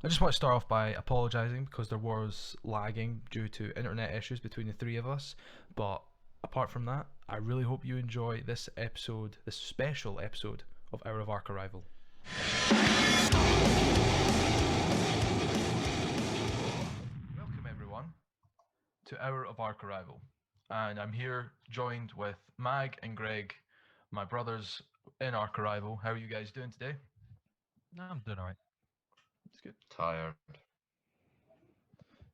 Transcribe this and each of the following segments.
I just want to start off by apologising because there was lagging due to internet issues between the three of us. But apart from that, I really hope you enjoy this episode, this special episode of Hour of Arc Arrival. Welcome everyone to Hour of Arc Arrival. And I'm here joined with Mag and Greg, my brothers in Arc Arrival. How are you guys doing today? No, I'm doing alright. It's good. Tired.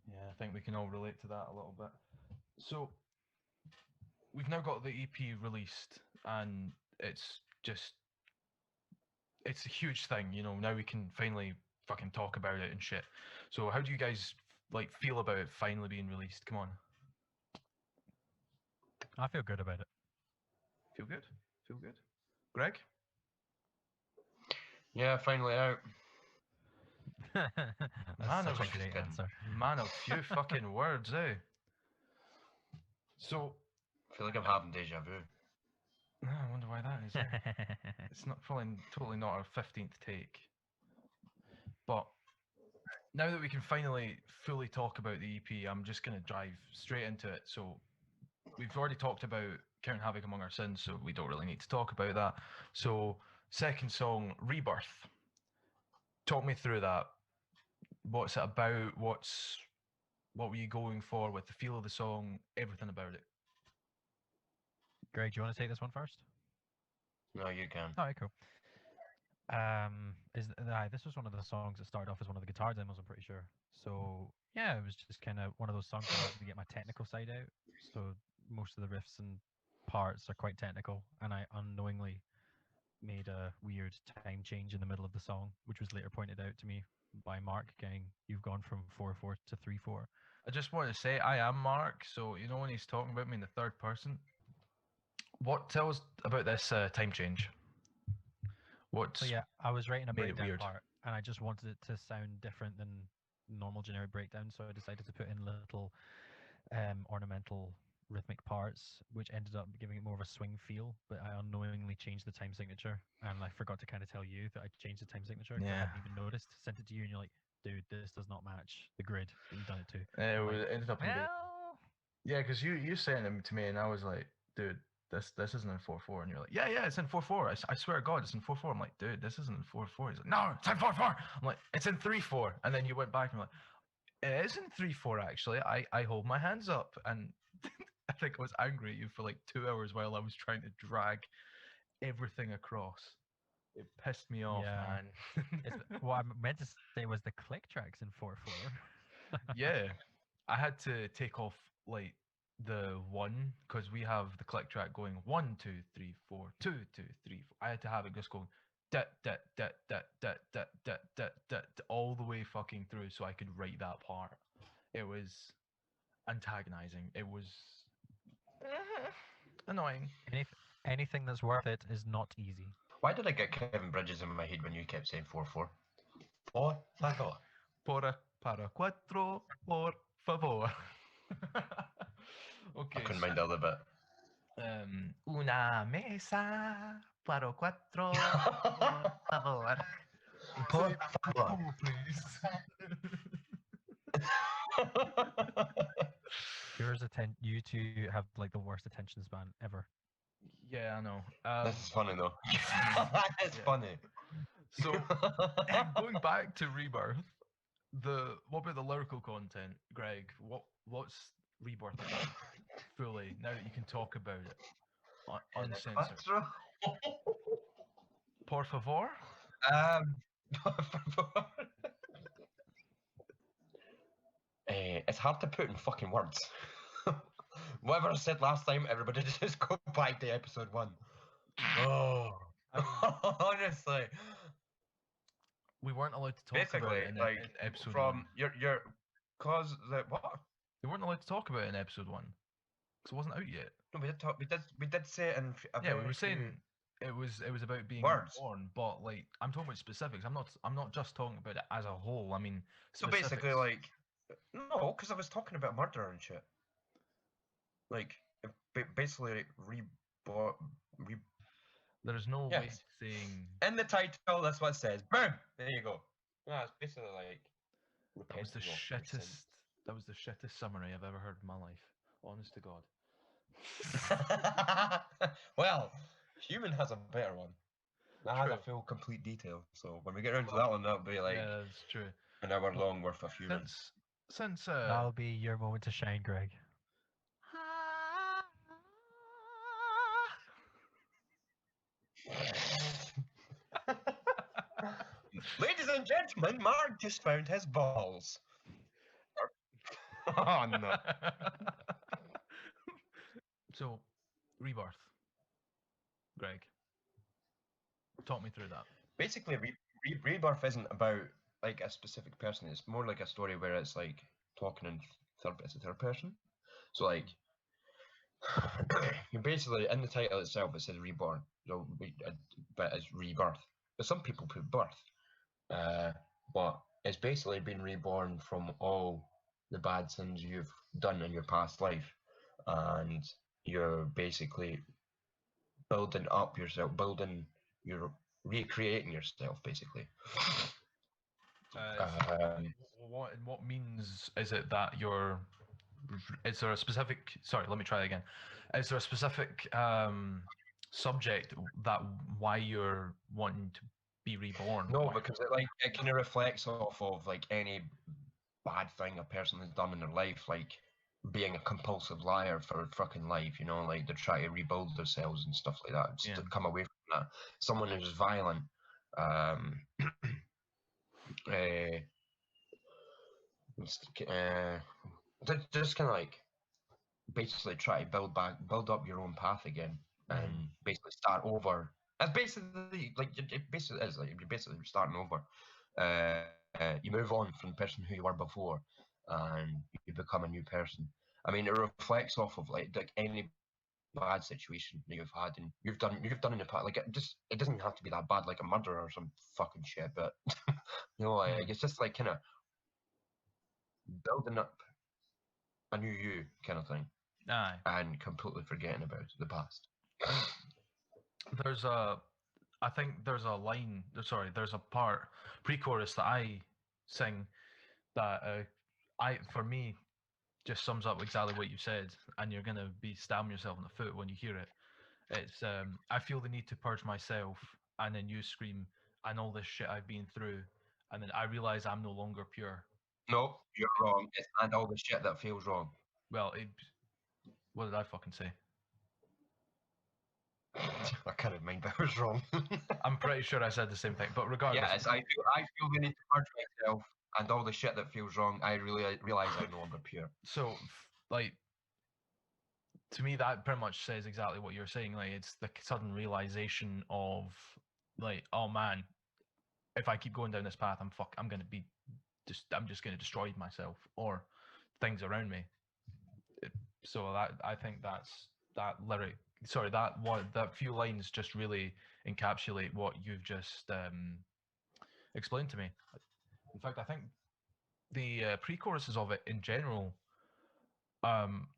Yeah, I think we can all relate to that a little bit. So, we've now got the EP released, and it's a huge thing, you know. Now we can finally fucking talk about it and shit. So, how do you guys feel about it finally being released? Come on. I feel good about it. Feel good? Feel good. Greg? Yeah, finally out. That's Man, such of a great answer. Man of few fucking words, eh? So, I feel like I'm having deja vu. I wonder why that is. Eh? It's not probably totally not our 15th take. But now that we can finally fully talk about the EP, I'm just gonna drive straight into it. So we've already talked about Count Havoc Among Our Sins, so we don't really need to talk about that. So second song, Rebirth. Talk me through that. What's it about? What were you going for with the feel of the song? Everything about it. Greg, do you want to take this one first? No, you can. Alright, cool. This was one of the songs that started off as one of the guitar demos, I'm pretty sure. So yeah, it was just kind of one of those songs where I wanted to get my technical side out. So most of the riffs and parts are quite technical, and I unknowingly made a weird time change in the middle of the song, which was later pointed out to me by Mark, going, "You've gone from 4/4 to 3/4." I just want to say I am Mark, so you know when he's talking about me in the third person. Tell us about this time change. So yeah, I was writing a made it breakdown weird? part, and I just wanted it to sound different than normal generic breakdown, so I decided to put in little ornamental rhythmic parts, which ended up giving it more of a swing feel. But I unknowingly changed the time signature, and I forgot to kind of tell you that I changed the time signature. I Yeah. hadn't even noticed. Sent it to you, and you're like, "Dude, this does not match the grid that you've done it to." It ended up in Well, yeah, because you sent them to me, and I was like, dude, this isn't in 4/4, and you're like, yeah, it's in 4/4. I swear to God, it's in 4/4. I'm like, dude, this isn't in 4/4. He's like, no, it's in 4/4. I'm like, it's in 3/4. And then you went back and you're like, it is in 3/4 actually. I hold my hands up, and I think I was angry at you for like 2 hours while I was trying to drag everything across. It pissed me off, Yeah. man. what I meant to say was the click tracks in 4/4. Yeah, I had to take off like the one because we have the click track going 1 2 3 4 2 2 3 4. I had to have it just going all the way fucking through so I could write that part. It was antagonizing. It was annoying. Anything that's worth it is not easy. Why did I get Kevin Bridges in my head when you kept saying 4/4? 4/4. Para cuatro, por favor. Okay. I couldn't mind the other bit. Una mesa para cuatro, por favor. Por favor. Please. You two have like the worst attention span ever. Yeah, I know. This is funny though. It's funny. So going back to Rebirth, what about the lyrical content, Greg? What's Rebirth about fully now that you can talk about it uncensored? Por favor. Por favor. It's hard to put in fucking words. Whatever I said last time, everybody just go back to episode 1. Oh, honestly. We weren't allowed to talk Basically, about it in episode from 1. your cause the what? We weren't allowed to talk about it in episode 1 because it wasn't out yet. No, we did talk. We did say it in. Yeah, we were saying it was about being words. born, but like I'm talking about specifics. I'm not just talking about it as a whole. I mean, so specifics. basically, like no, because I was talking about murder and shit. Like basically There's no way saying in the title. That's what it says. Boom. There you go. No, it's basically like That was the repenting of your sin. shittest. That was the shittest summary I've ever heard in my life. Honest to God. Well, human has a better one. That has a True. full, complete detail. So when we get around to that one, that'll be like Yeah, that's true. an hour long worth of human. Since That'll be your moment to shine, Greg. Ladies and gentlemen, Mark just found his balls. Oh no. So, Rebirth. Greg, talk me through that. Basically, Rebirth isn't about like a specific person. It's more like a story where it's like talking in third person. So like, you basically in the title itself it says reborn, so but it's rebirth. But some people put birth. But it's basically been reborn from all the bad sins you've done in your past life, and you're basically building up yourself, you're recreating yourself, basically. What means is it that you're? Is there a specific? Sorry, let me try that again. Is there a specific subject that why you're wanting to be reborn? No, because it kind of reflects off of like any bad thing a person has done in their life, like being a compulsive liar for fucking life, you know, like they're trying to rebuild themselves and stuff like that, just to come away from that. Someone who's violent, just kind of like basically try to build up your own path again, and basically start over. It's basically like it basically is like you're basically starting over. You move on from the person who you were before, and you become a new person. I mean, it reflects off of like any bad situation that you've had and you've done in the past. Like it doesn't have to be that bad, like a murder or some fucking shit. But you know, like it's just like kind of building up a new you kind of thing. Aye. And completely forgetting about the past. I think there's a line. Sorry, there's a part pre-chorus that I sing that for me just sums up exactly what you said, and you're gonna be stabbing yourself in the foot when you hear it. It's I feel the need to purge myself, and then you scream, and all this shit I've been through, and then I realize I'm no longer pure. No, you're wrong. It's and all the shit that feels wrong. Well, what did I fucking say? I can't mind, but I was wrong. I'm pretty sure I said the same thing, but regardless. Yes, I feel the need to purge myself and all the shit that feels wrong. I really realize I'm no longer pure. So, like, to me, that pretty much says exactly what you're saying. Like, it's the sudden realization of, like, oh man, if I keep going down this path, I'm just gonna destroy myself or things around me. So I think that lyric. Sorry, that few lines just really encapsulate what you've just explained to me. In fact, I think the pre-choruses of it in general,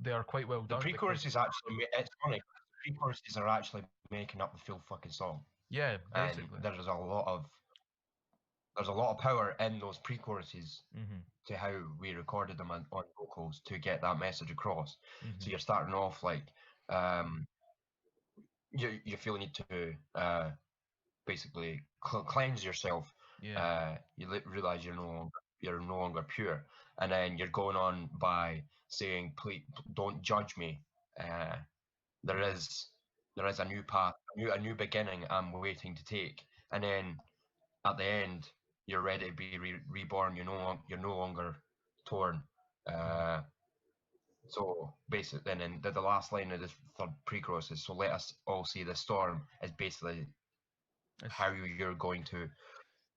they are quite well done. The pre-chorus is actually, it's funny. The pre-choruses are actually making up the full fucking song. Yeah, basically. And there's a lot of power in those pre-choruses to how we recorded them on vocals to get that message across. So you're starting off like you feel the need to basically cleanse yourself. Yeah. You realize you're no longer pure, and then you're going on by saying, "Please don't judge me. There is a new path, a new beginning I'm waiting to take." And then at the end, you're ready to be reborn. You're no longer torn. So basically, then the last line of the third pre-chorus is, "So let us all see the storm," is basically how you're going to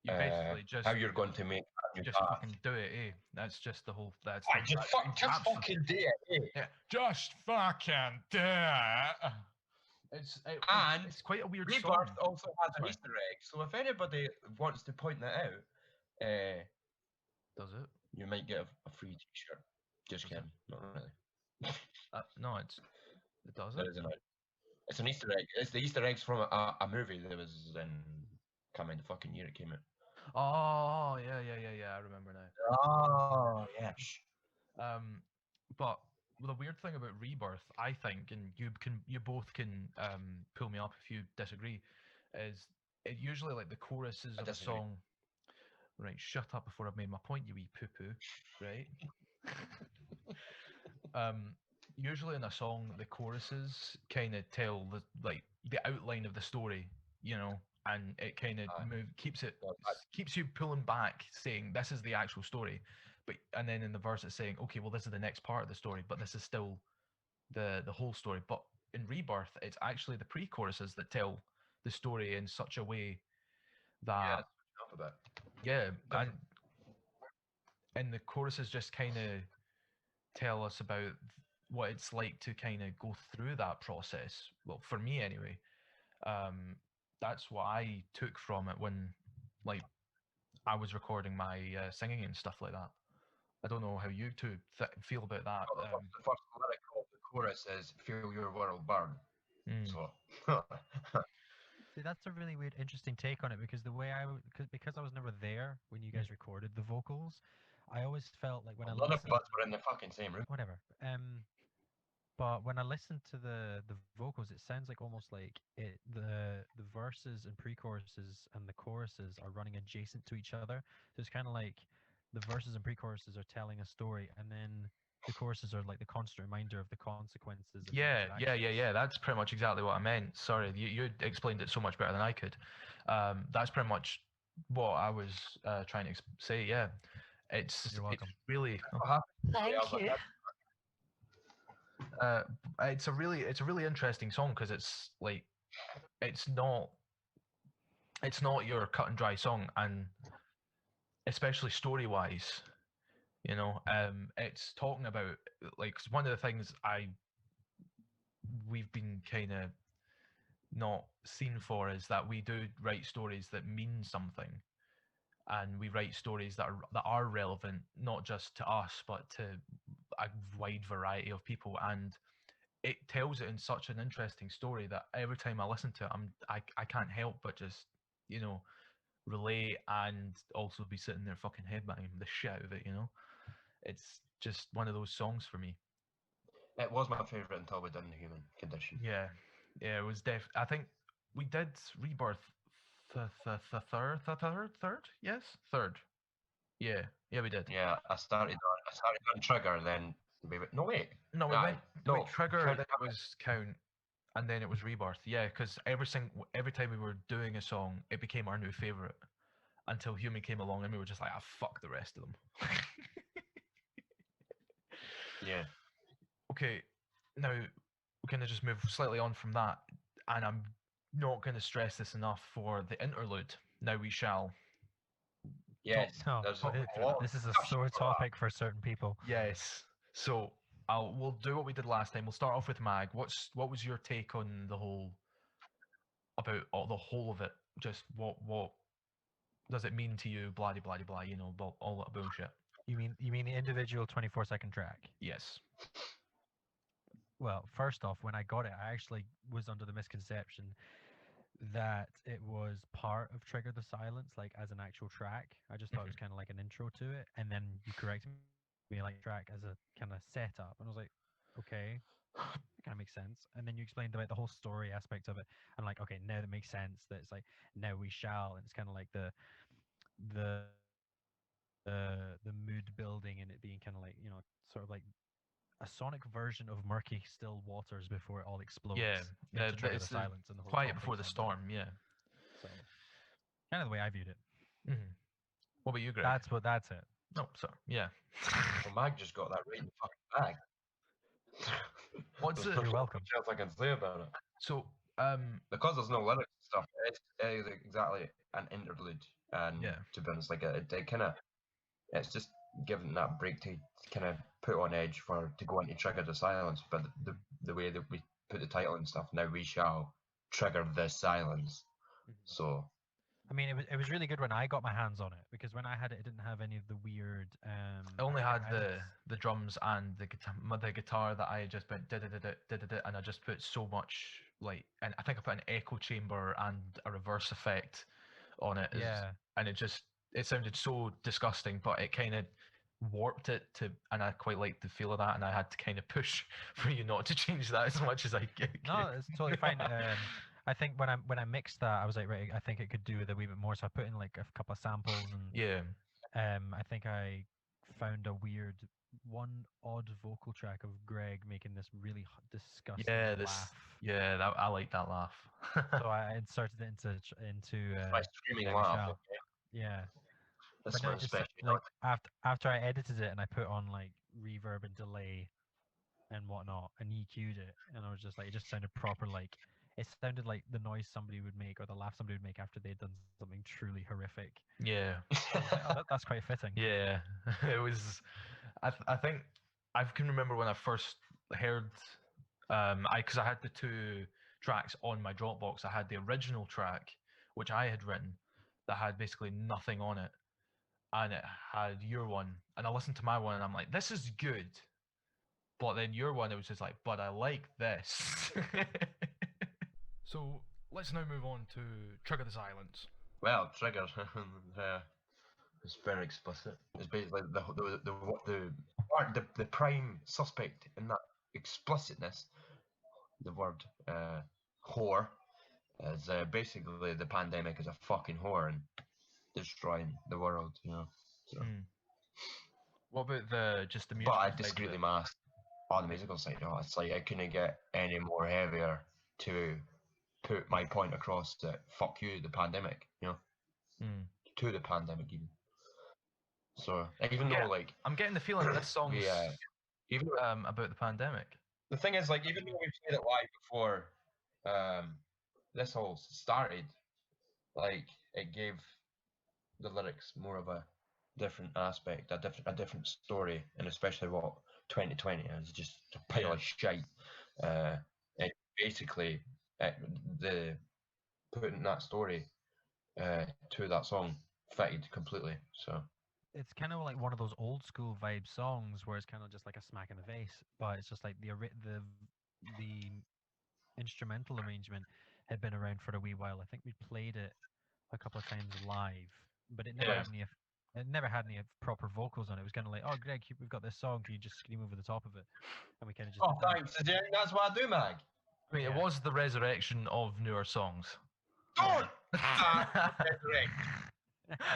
you basically just how you're going to make a new just path. fucking do it, eh? That's just the whole. That's Just fucking do it, eh? Yeah, just fucking do it. It's quite a weird Rebirth song. also has an Easter egg, so if anybody wants to point that out, does it? You might get a free T-shirt. Just kidding, not really. No, it doesn't. It isn't. It's an Easter egg. It's the Easter eggs from a movie that was in. Can't remember the fucking year it came out. Oh, yeah. I remember now. Oh, yes. But the weird thing about Rebirth, I think, and you both can pull me up if you disagree, is it usually like the choruses I of a disagree. song. Right, shut up before I've made my point, you wee poo poo. Right. um, Usually in a song, the choruses kind of tell the outline of the story, you know, and it kind of Aye. Well, keeps you pulling back, saying this is the actual story, and then in the verse it's saying, okay, well this is the next part of the story, but this is still the whole story. But in Rebirth, it's actually the pre-choruses that tell the story in such a way yeah, that enough about yeah, different. and the choruses just kind of tell us about what it's like to kind of go through that process. Well, for me anyway, um, that's what I took from it when, like, I was recording my singing and stuff like that. I don't know how you two feel about that. Well, the first lyric of the chorus is "Feel your world burn." Mm, So, See, that's a really weird, interesting take on it because the way because I was never there when you mm. guys recorded the vocals, I always felt like when I none of listened, us were in the fucking same room. whatever. But when I listened to the vocals, it sounds like almost like the verses and pre-choruses and the choruses are running adjacent to each other. So it's kind of like the verses and pre-choruses are telling a story, and then the choruses are like the constant reminder of the consequences of Yeah, each actions. That's pretty much exactly what I meant. Sorry, you explained it so much better than I could. That's pretty much what I was trying to say. Yeah, You're it's welcome. really What happened? I was Thank like, you. uh, it's a really interesting song because it's like it's not it's not your cut and dry song, and especially story wise, you know, it's talking about like 'cause one of the things we've been kind of not seen for is that we do write stories that mean something, and we write stories that are relevant not just to us but to a wide variety of people, and it tells it in such an interesting story that every time I listen to it, I can't help but just, you know, relate and also be sitting there fucking headbanging the shit out of it, you know. It's just one of those songs for me. it was my favorite until we done the Human Condition. Yeah, yeah, it was I think we did Rebirth third, yes, third. Yeah, we did. Yeah, I started on Trigger, then no wait, No, we aye, went no, Trigger, Trigger. then it was Count, and then it was Rebirth. Yeah, because every time we were doing a song, it became our new favorite until Human came along, and we were just like, ah, fuck the rest of them. Yeah, Okay, now we're gonna just move slightly on from that, and I'm not gonna stress this enough for the interlude. Now we shall. yes. Oh, There's talk me a through lot that. of this is a discussion sore for that. topic for certain people. Yes. So we'll do what we did last time. We'll start off with Mag. What was your take on the whole about the whole of it? Just what does it mean to you? Blah blah blah blah. You know, all that bullshit. You mean the individual 24-second track? Yes. Well, first off, when I got it, I actually was under the misconception that it was part of Trigger the Silence, like as an actual track. I just thought it was kind of like an intro to it, and then you corrected me like track as a kind of setup, and I was like, okay, that kind of makes sense. And then you explained about the whole story aspect of it, and like, okay, now that makes sense. That it's like now we shall, and it's kind of like the the mood building and it being kind of like sort of like a sonic version of murky still waters before it all explodes Yeah. into Trigger the It's the Silence and the whole quiet topic before the sounding. storm. Yeah. So kind of the way I viewed it. Hmm. What about you, Greg? That's it. No, sorry. Yeah. Well, Mag just got that right in the fucking bag. What's There's it? You're not welcome. much else I can say about it. So Because there's no lyrics and stuff. It is exactly an interlude, and yeah. to be honest, like it kind of, it's just giving that break to kind of put on edge for to go into Trigger the Silence. But the way that we put the title and stuff, now we shall trigger the silence. So I mean, it was really good when I got my hands on it because when I had it, it didn't have any of the weird. I only had edits. the drums and the guitar that I just went did it, and I just put so much like, and I think I put an echo chamber and a reverse effect on it, Yeah. and it just it sounded so disgusting, but it kind of warped it to, and I quite liked the feel of that, and I had to kind of push for you not to change that as much as I could. No, it's totally fine. I think when I mixed that, I was like, right, I think it could do with a wee bit more, so I put in like a couple of samples, and Yeah, I think I found a weird one odd vocal track of Greg making this really disgusting yeah, laugh. I like that laugh. So I inserted it into My screaming Maybe laugh. Shall. Okay. Yeah. That's But no, my just special. like after I edited it and I put on like reverb and delay and whatnot and EQ'd it, and I was just like, it just sounded proper. Like it sounded like the noise somebody would make or the laugh somebody would make after they'd done something truly horrific. Yeah, So I was like, oh, that's quite fitting. yeah, it was. I think I can remember when I first heard, because I had the two tracks on my Dropbox. I had the original track, which I had written, that had basically nothing on it, and it had your one. And I listened to my one, and I'm like, this is good. But then your one, it was just like, but I like this. So let's now move on to Trigger the Silence. Well, Trigger. It's very explicit. It's basically the prime suspect in that explicitness. The word whore is basically the pandemic is a fucking whore and destroying the world. You know. So. What about the But musical I side of disagree with it? the mask. On the musical side, it's like I couldn't get any more heavier to put my point across that fuck you, the pandemic, you know, to the pandemic even. So even though like I'm getting the feeling this song's even about the pandemic. the thing is like even though we've played it live before, this all started, like it gave the lyrics more of a different aspect, a different story, and especially what 2020 is just a pile of shite. It basically the putting that story to that song fitted completely. So It's kind of like one of those old school vibe songs where it's kind of just like a smack in the face, but it's just like the instrumental arrangement had been around for a wee while. I think we played it a couple of times live, but it never Yeah. had any. It never had any proper vocals on it. It was kind of like, "Oh, Greg, we've got this song. Can you just scream over the top of it?" And we kind of just. oh, did that. thanks, Jen. That's what I do, Mag. I mean, Yeah. it was the resurrection of newer songs. Don't resurrect.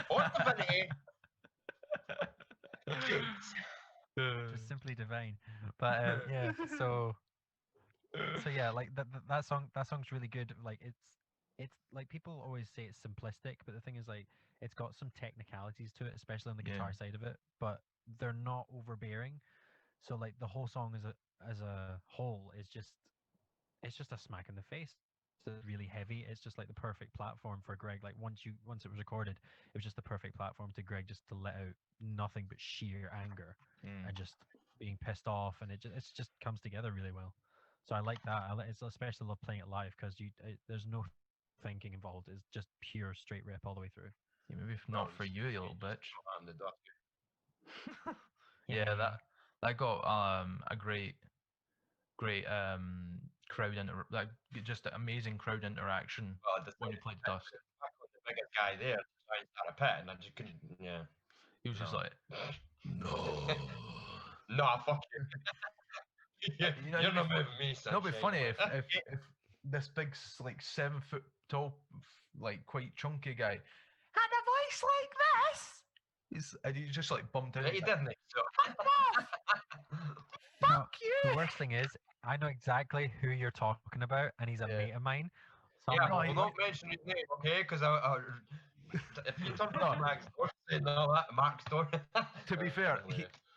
Or divinity. Just simply divine. But yeah, so yeah, like that song's really good. Like it's like people always say it's simplistic, but the thing is like it's got some technicalities to it, especially on the guitar side of it, but they're not overbearing. So like the whole song as a whole is just it's just a smack in the face. It's really heavy. It's just like the perfect platform for Greg. Like once it was recorded, it was just the perfect platform to Greg just to let out nothing but sheer anger and just being pissed off, and it just comes together really well. So I like that. It's especially love playing it live because there's no thinking involved. It's just pure straight rip all the way through. Yeah, maybe not for you, you little bitch. Yeah. That got a great crowd like just amazing crowd interaction when you played Dusk. I was the biggest guy there, so I started a pit, and I just couldn't. Yeah, He was just like, no. no, fuck you. You know, You're not moving me, son. It'll be funny if this big like 7 foot tall, like quite chunky guy had a voice like this. And he just like bumped out. he didn't. So. Fuck you. The worst thing is, I know exactly who you're talking about, and he's a mate of mine. So yeah, like, well, don't mention his name, okay? Because if you turn to Mark's door and all that, Mark's door. To be fair,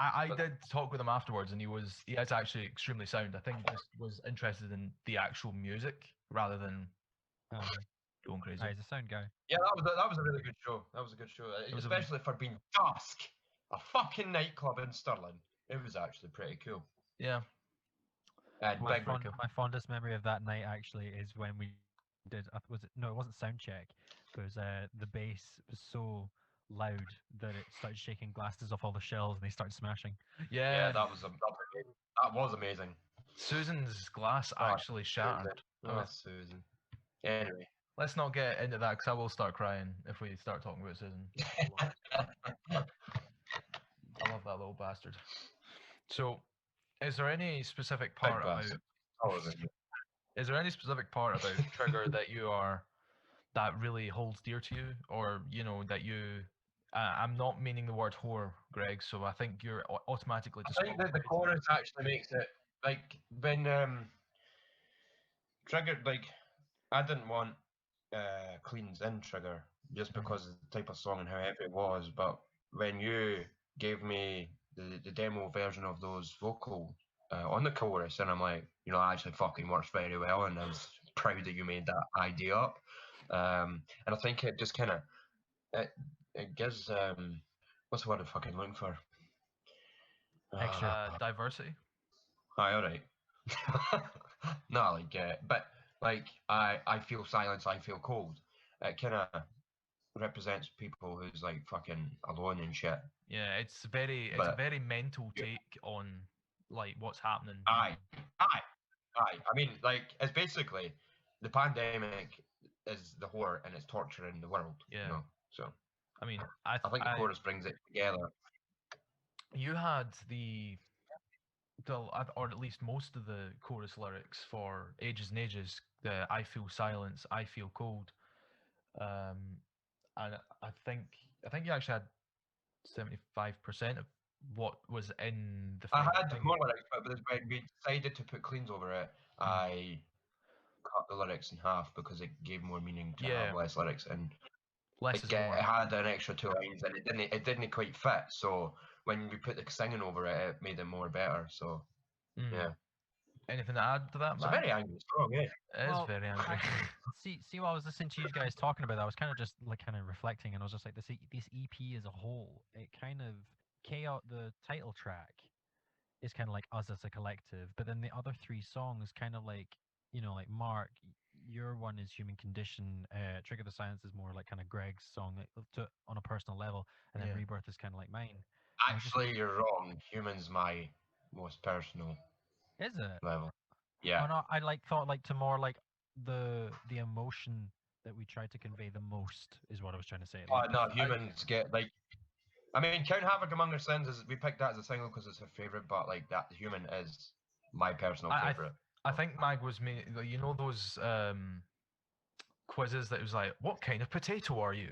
I did talk with him afterwards, and he is actually extremely sound. I think he just was interested in the actual music rather than going crazy. He's a sound guy. Yeah, that was a really good show. That was a good show, especially for being Dusk, a fucking nightclub in Stirling. It was actually pretty cool. Yeah. My fondest memory of that night actually is when we did. It wasn't sound check. It was the bass was so loud that it started shaking glasses off all the shelves and they started smashing. Yeah, that was amazing. Susan's glass actually shattered. Oh, Susan. Anyway, let's not get into that because I will start crying if we start talking about Susan. I love that little bastard. So, is there any specific part about? bastard. Oh, then. Is there any specific part about Trigger that really holds dear to you, or that you? I'm not meaning the word whore, Greg. So I think you're automatically I think that the disqualified. chorus actually makes it like when Trigger, like I didn't want cleans in Trigger just because of the type of song and how heavy it was, but when you gave me the demo version of those vocals on the chorus, and I'm like, it actually fucking works very well, and I was proud that you made that idea up. And I think it just kind of it gives what's the word I'm fucking looking for? Extra. Diversity. Aye, all right. No, like, but like, I feel silence, I feel cold. It kind of represents people who's like fucking alone and shit. Yeah, it's a But very mental yeah. take on like what's happening. Aye, aye, aye. I mean, like, it's basically the pandemic is the horror and it's torturing the world. Yeah. So I mean, I think the chorus brings it together. you had or at least most of the chorus lyrics for Ages and Ages. The I feel silence, I feel cold. And I think you actually had 75% of what was in the I final had thing. more lyrics, but when we decided to put cleans over it, I cut the lyrics in half because it gave more meaning to Yeah. have less lyrics, and Less is it more. had an extra 2 lines and it didn't quite fit. So when we put the singing over it, it made it more better. So yeah, Anything to add to that, it's a man? very angry song. Yeah, It is very angry. See, while I was listening to you guys talking about that, I was kind of just like kind of reflecting, and I was just like, this EP as a whole, it kind of K.A.O.S, the title track, is kind of like us as a collective, but then the other three songs kind of like like Mark, your one is Human Condition, Trigger the Silence is more like kind of Greg's song on a personal level, and then Yeah. Rebirth is kind of like mine. And I was just actually, you're wrong. Human's my most personal is it? level. Yeah. Oh no, I thought like to more like the emotion that we tried to convey the most is what I was trying to say. Like No, humans get like. I mean, Count Havoc Among Our Sins is we picked that as a single because it's our favorite, but like that human is my personal favorite. I think Mag was me. Those quizzes that was like, "What kind of potato are you?"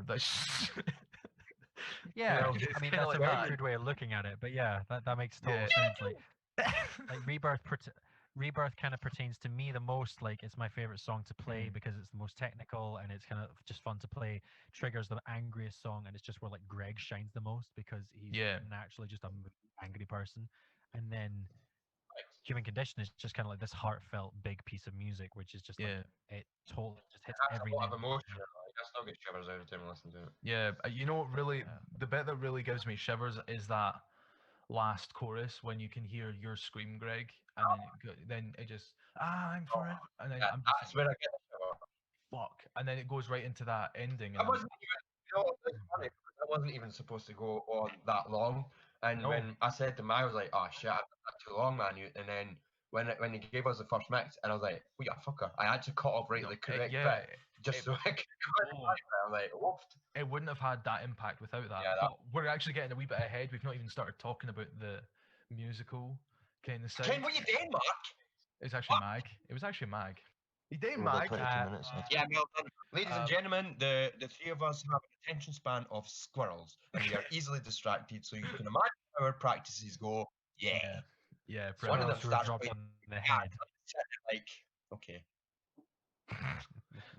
That's. yeah, it's I mean kinda that's a like very that. crude way of looking at it, but yeah, that makes total Yeah. sense. Like Rebirth kind of pertains to me the most. Like it's my favorite song to play because it's the most technical and it's kind of just fun to play. Trigger's the angriest song, and it's just where like Greg shines the most because he's Yeah. naturally just a angry person. And then Human Condition is just kind of like this heartfelt big piece of music, which is just like it totally just hits That's every a lot of note. emotion. Like, I still get shivers every time I listen to it. Yeah, really, the bit that really gives me shivers is that last chorus when you can hear your scream, Greg, and then it just I'm forever, and then Yeah, I'm that's just where I get the shiver. fuck, and then it goes right into that ending, and I wasn't even, it's funny because I wasn't even supposed to go on that long. And No. when I said to him, I was like, "Oh shit, I've done that too long, man." And then when he gave us the first mix, and I was like, "We got fucker." I actually cut off right No, the correct yeah, bit just so I could go in the background. I'm like, "Whooped." it wouldn't have had that impact without that. Yeah, But we're actually getting a wee bit ahead. We've not even started talking about the musical kind of side. Ken, what you doing, Mark? It's actually Mag. It was actually Mag. You did, About Mag. 22 minutes. Yeah, well done. Ladies and gentlemen, the three of us have an attention span of squirrels, and we are easily distracted. So you can imagine how our practices go. Yeah. Yeah, One of them Squirrels were starts dropped playing on the head. like, okay.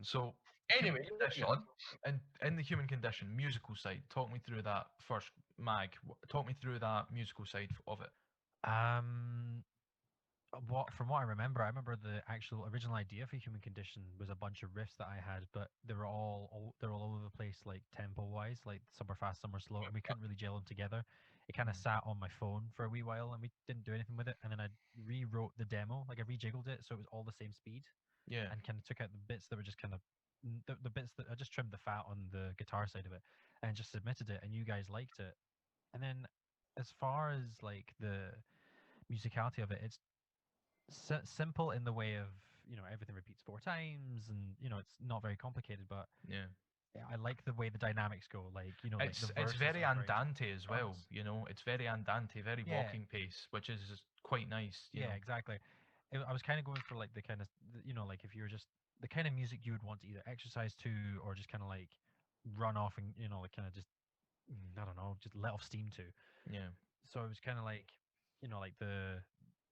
So Anyway, moving on. and in the Human Condition musical side, talk me through that first, Mag. Talk me through that musical side of it. From what I remember the actual original idea for Human Condition was a bunch of riffs that I had, but they're all over the place, like tempo wise, like some were fast, some were slow, and we couldn't really gel them together. It kind of sat on my phone for a wee while, and we didn't do anything with it. And then I rewrote the demo, like I rejiggled it so it was all the same speed, Yeah. and kind of took out the bits that were just kind of the bits that I just trimmed the fat on the guitar side of it, and just submitted it, and you guys liked it. And then as far as like the musicality of it, it's simple in the way of everything repeats 4 times, and it's not very complicated, but Yeah. I like the way the dynamics go. Like like the It's verses very are very andante as well, drums. It's very andante, very Yeah. walking pace, which is quite nice, you Yeah, know. exactly. I was kind of going for like the kind of like if you're just the kind of music you would want to either exercise to or just kind of like run off and like kind of just I don't know, just let off steam to. Yeah. So it was kind of like like the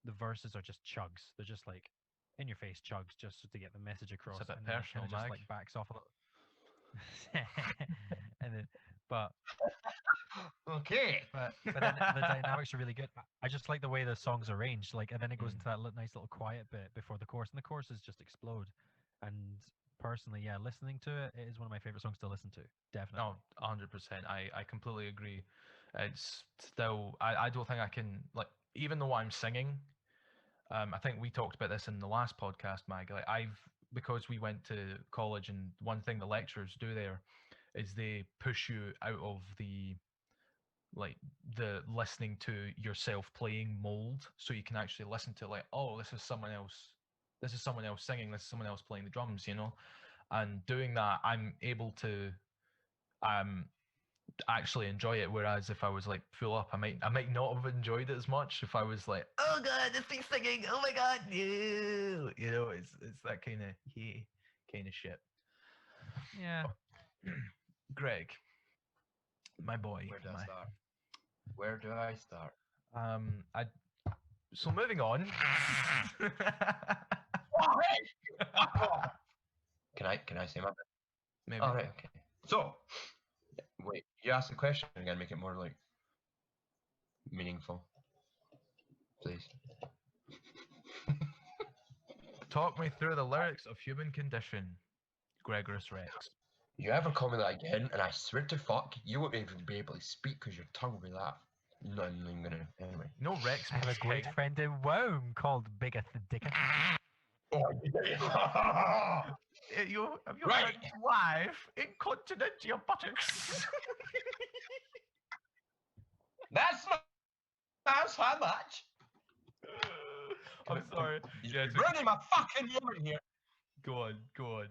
verses are just chugs. They're just like in your face chugs just to get the message across, bit and then it kind personal, of just Mag. like backs off a little. and then, but Okay. but then the dynamics are really good. I just like the way the song's arranged. Like, and then it goes Mm. into that nice little quiet bit before the chorus, and the choruses just explode. And personally, yeah, listening to it, it is one of my favorite songs to listen to. Definitely. No, 100%. I completely agree. It's still, I don't think I can, like, even though I'm singing, I think we talked about this in the last podcast, Mag. Like, because we went to college, and one thing the lecturers do there is they push you out of the listening to yourself playing mold, so you can actually listen to, like, oh, this is someone else, singing, this is someone else playing the drums, and doing that, I'm able to um actually enjoy it. Whereas if I was like full up, I might not have enjoyed it as much if I was like, oh god, this thing's singing, oh my god, no, it's that kind of shit. Yeah. Greg, my boy, Where do I start? Where do I start? I so moving on. Can I say my bit? Maybe. All right. Okay. So, wait. You ask the question again. Make it more like meaningful, please. Talk me through the lyrics of Human Condition, Gregorus Rex. You ever call me that again, and I swear to fuck, you won't even be able to speak because your tongue will be that. No, I'm not even gonna. Anyway. No, Rex I have a means great king. friend in Rome called Biggeth the Dicketh. Oh, You have your Right. friend's wife incontinent to your buttocks. That's how much. I'm sorry. You're Yes, ruining my fucking moment here. go on.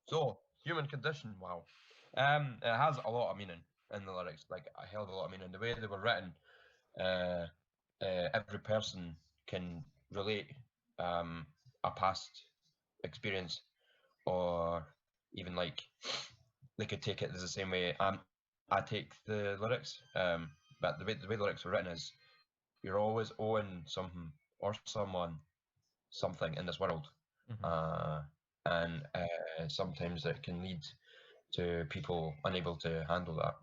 So, human condition, wow. It has a lot of meaning in the lyrics, like a hell of a lot of meaning. The way they were written, every person can relate a past experience, or even like they could take it as the same way I take the lyrics. But the way the lyrics are written is you're always owing something or someone something in this world. And sometimes it can lead to people unable to handle that.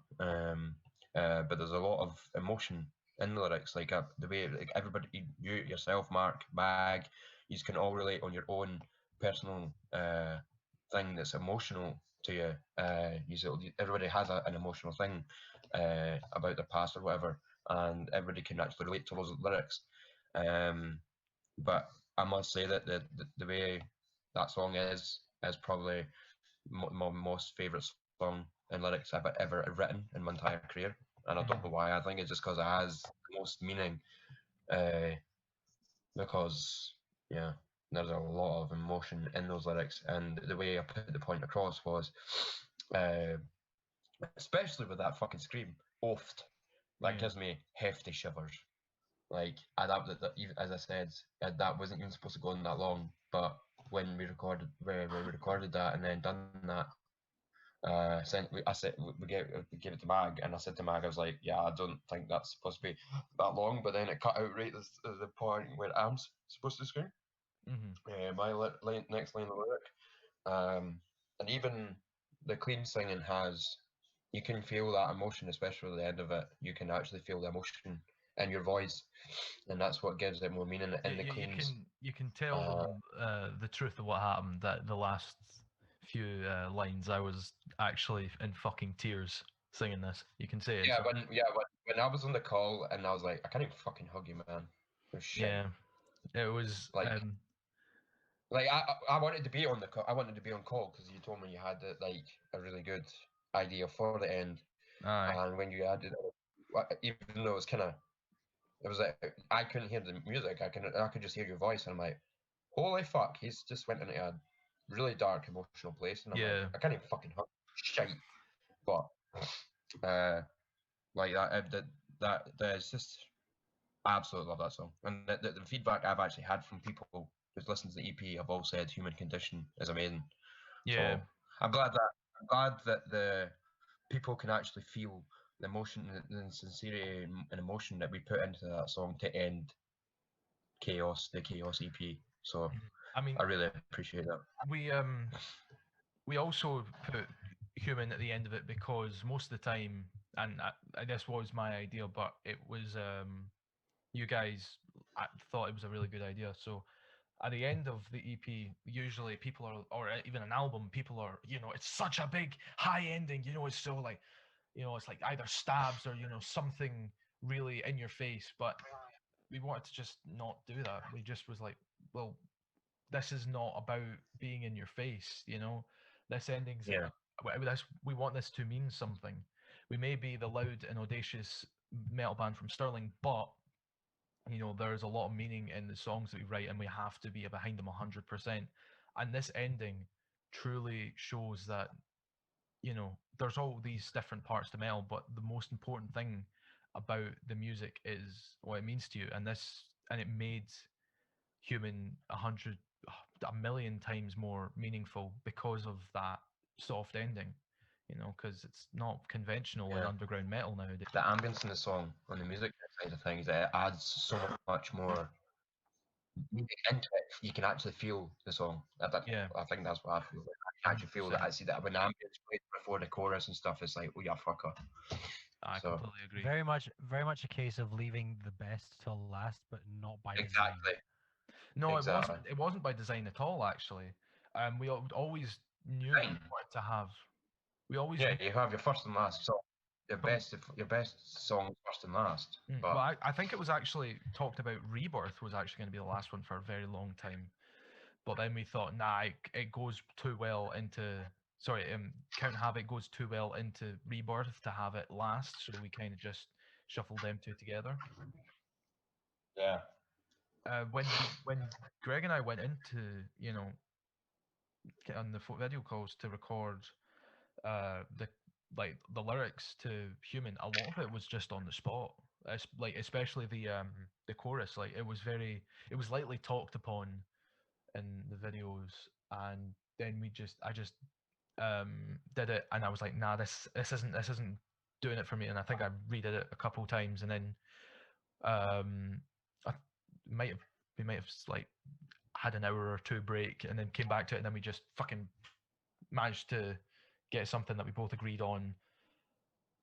But there's a lot of emotion in the lyrics, like the way like everybody, you yourself, Mark, Mag, you can all relate on your own personal thing that's emotional to you. Everybody has an emotional thing about their past or whatever, and everybody can actually relate to those lyrics. But I must say that the way that song is probably my most favourite song and lyrics I've ever written in my entire career, and I don't know why. I think it's just because it has the most meaning, because yeah, there's a lot of emotion in those lyrics, and the way I put the point across was, especially with that fucking scream, oft, that gives me hefty shivers. Like even as I said, that wasn't even supposed to go on that long, but when we recorded that and then done that, I said we gave it to Mag, and I said to Mag, I was like, yeah, I don't think that's supposed to be that long, but then it cut out right at the point where Am's supposed to scream. My next line of lyric, and even the clean singing has, you can feel that emotion, especially at the end of it. You can actually feel the emotion in your voice, and that's what gives it more meaning in the cleans. You can tell them the truth of what happened. That the last few lines, I was actually in fucking tears singing this. You can say it. Yeah, when I was on the call and I was like, I can't even fucking hug you, man. It was shit. Yeah, it was like I wanted to be on the call. I wanted to be on call because you told me you had like a really good idea for the end. aye. And when you added, even though it was like I couldn't hear the music, I could just hear your voice, and I'm like, holy fuck, he's just went into a really dark emotional place, and I'm Yeah. like, I can't even fucking hurt shite. But like that is just, I absolutely love that song, and the feedback I've actually had from people who's listened to the EP have all said "Human Condition" is amazing. Yeah. So I'm glad that the people can actually feel the emotion, the sincerity and emotion that we put into that song to end C.H.A.O.S, the C.H.A.O.S EP. So I mean, I really appreciate that. we also put human at the end of it because most of the time, and this was my idea, but it was you guys thought it was a really good idea. So at the end of the EP, usually people are, or even an album, people are, it's such a big high ending, it's so like, it's like either stabs or, something really in your face. But we wanted to just not do that. We just was like, well, this is not about being in your face, This ending's Yeah. we want this to mean something. We may be the loud and audacious metal band from Stirling, but there's a lot of meaning in the songs that we write, and we have to be behind them 100%. And this ending truly shows that there's all these different parts to metal, but the most important thing about the music is what it means to you, and it made human 1,000,000 times more meaningful because of that soft ending, because it's not conventional in Yeah. underground metal nowadays. The ambience in the song, on the music side of things, it adds so much more music into it. You can actually feel the song. Yeah. I think that's what I feel. Like, I can actually feel that. I see that when the ambience plays before the chorus and stuff, it's like, oh yeah, fucker. I So completely agree. Very much a case of leaving the best till last, but not by design. exactly. No, Exactly. it wasn't by design at all. Actually, we always knew that we Fine. wanted to have. We always Yeah, knew. you have your first and last song. Your But best song first and last. well, But I think it was actually talked about. Rebirth was actually going to be the last one for a very long time. But then we thought, nah, it goes too well into. Sorry, Count Havoc goes too well into Rebirth to have it last, so we kind of just shuffled them two together. yeah. When Greg and I went into on the video calls to record the lyrics to Human, a lot of it was just on the spot. Especially the chorus, like it was lightly talked upon in the videos, and then I just did it, and I was like, nah, this isn't doing it for me, and I think I redid it a couple times, and then I might have we might have like had an hour or two break, and then came back to it, and then we just fucking managed to get something that we both agreed on.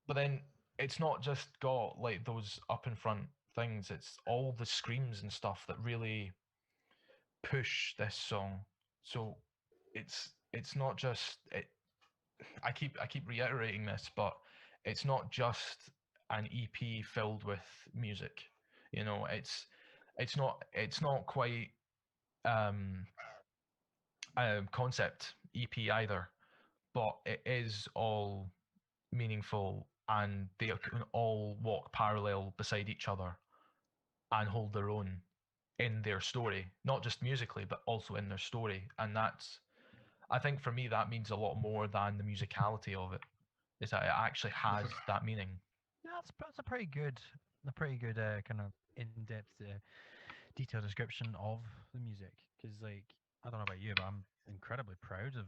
But then it's not just got like those up in front things, it's all the screams and stuff that really push this song. So it's not just it I keep reiterating this, but it's not just an EP filled with music. It's not quite um a concept EP either, but it is all meaningful, and they can all walk parallel beside each other and hold their own in their story, not just musically, but also in their story. And I think for me, that means a lot more than the musicality of it, is that it actually has that meaning. Yeah, that's a pretty good kind of in-depth, detailed description of the music. Because, like, I don't know about you, but I'm incredibly proud of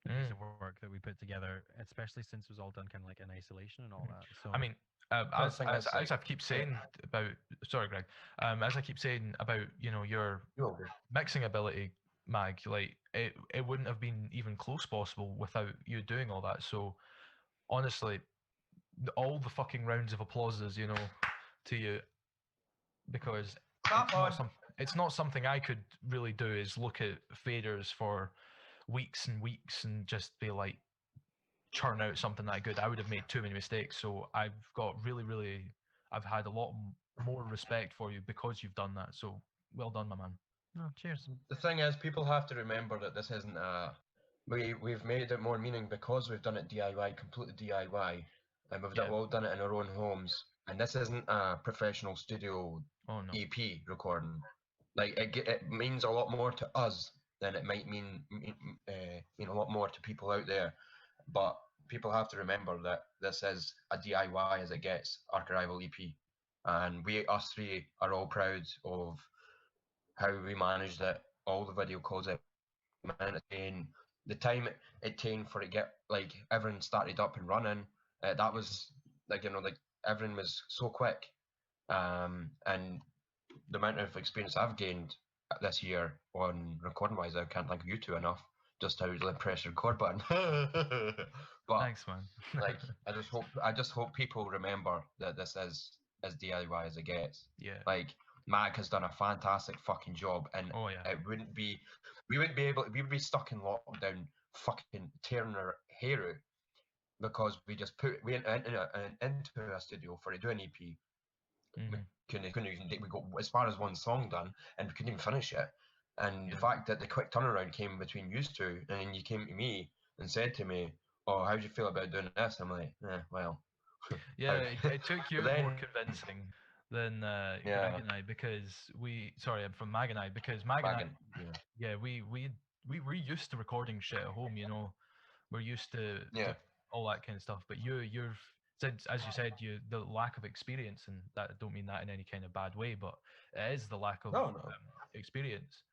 the piece of work that we put together, especially since it was all done kind of like in isolation and all that. So, I mean, I think as that's like I keep saying about, sorry, Greg, as I keep saying about your mixing ability, Mag, like it wouldn't have been even close possible without you doing all that. So honestly, all the fucking rounds of applauses, to you, because it's not something I could really do, is look at faders for weeks and weeks and just be like churn out something that good. I would have made too many mistakes. So I've had a lot more respect for you because you've done that. So well done, my man. oh, cheers. the thing is, people have to remember that this isn't we've made it more meaning because we've done it DIY, completely DIY, and we've all done it in our own homes. And this isn't a professional studio Oh no. EP recording. like it means a lot more to us than it might mean a lot more to people out there. But people have to remember that this is a DIY as it gets, Archival EP, and us three are all proud of how we managed it, all the video calls it meant to, the time it taken for it get like everything started up and running. That was like everything was so quick, and the amount of experience I've gained this year on recording wise, I can't thank you two enough. Just how to press record button. But Thanks, man. like, I just hope people remember that this is as DIY as it gets. Yeah. Like, Mag has done a fantastic fucking job, and Oh yeah. it wouldn't be, we would be stuck in lockdown, fucking tearing our hair out because we went into a studio for a do an EP. Mhm. Couldn't even we got as far as one song done, and we couldn't even finish it. And the Yeah. fact that the quick turnaround came between you two, and then you came to me and said to me, "Oh, how do you feel about doing this?" I'm like, well. Yeah, it took you But more then, convincing than yeah, Mag and I because I'm from Mag and I because Mag and I, Bagging, yeah, yeah, we're used to recording shit at home, you know. We're used to yeah. all that kind of stuff. But you've said, as you said, the lack of experience, and that I don't mean that in any kind of bad way, but it is the lack of No, no. experience.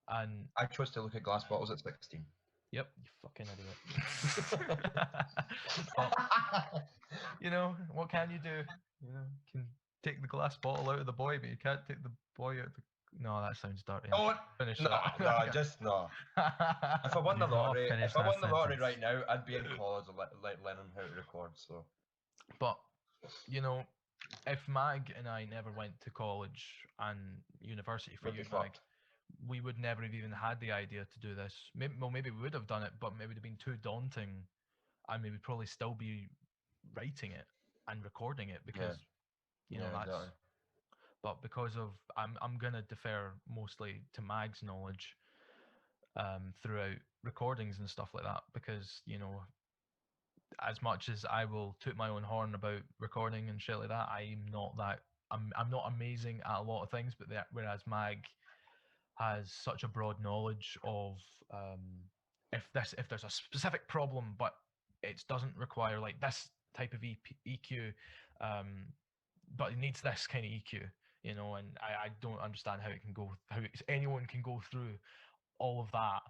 And I chose to look at glass bottles at 16. yep, you fucking idiot. But you know, what can you do? You know, you can take the glass bottle out of the boy, but you can't take the boy out of the. No, that sounds dirty. Oh, Finish no, that. no, just no. If I won the Do not lottery, finish if I that won the lottery right sentence. now, I'd be in college like learning how to record. So But you know, if Mag and I never went to college and university for we'd you, be Mag, fucked. we would never have even had the idea to do this. Maybe we would have done it, but maybe it would have been too daunting, and we would probably still be writing it and recording it because you know Yeah, that's. exactly. But because of I'm gonna defer mostly to Mag's knowledge throughout recordings and stuff like that because you know as much as I will toot my own horn about recording and shit like that, I'm not amazing at a lot of things, but whereas Mag has such a broad knowledge of if there's a specific problem, but it doesn't require like this type of EQ, but it needs this kind of EQ, you know, and I don't understand how it can go how anyone can go through all of that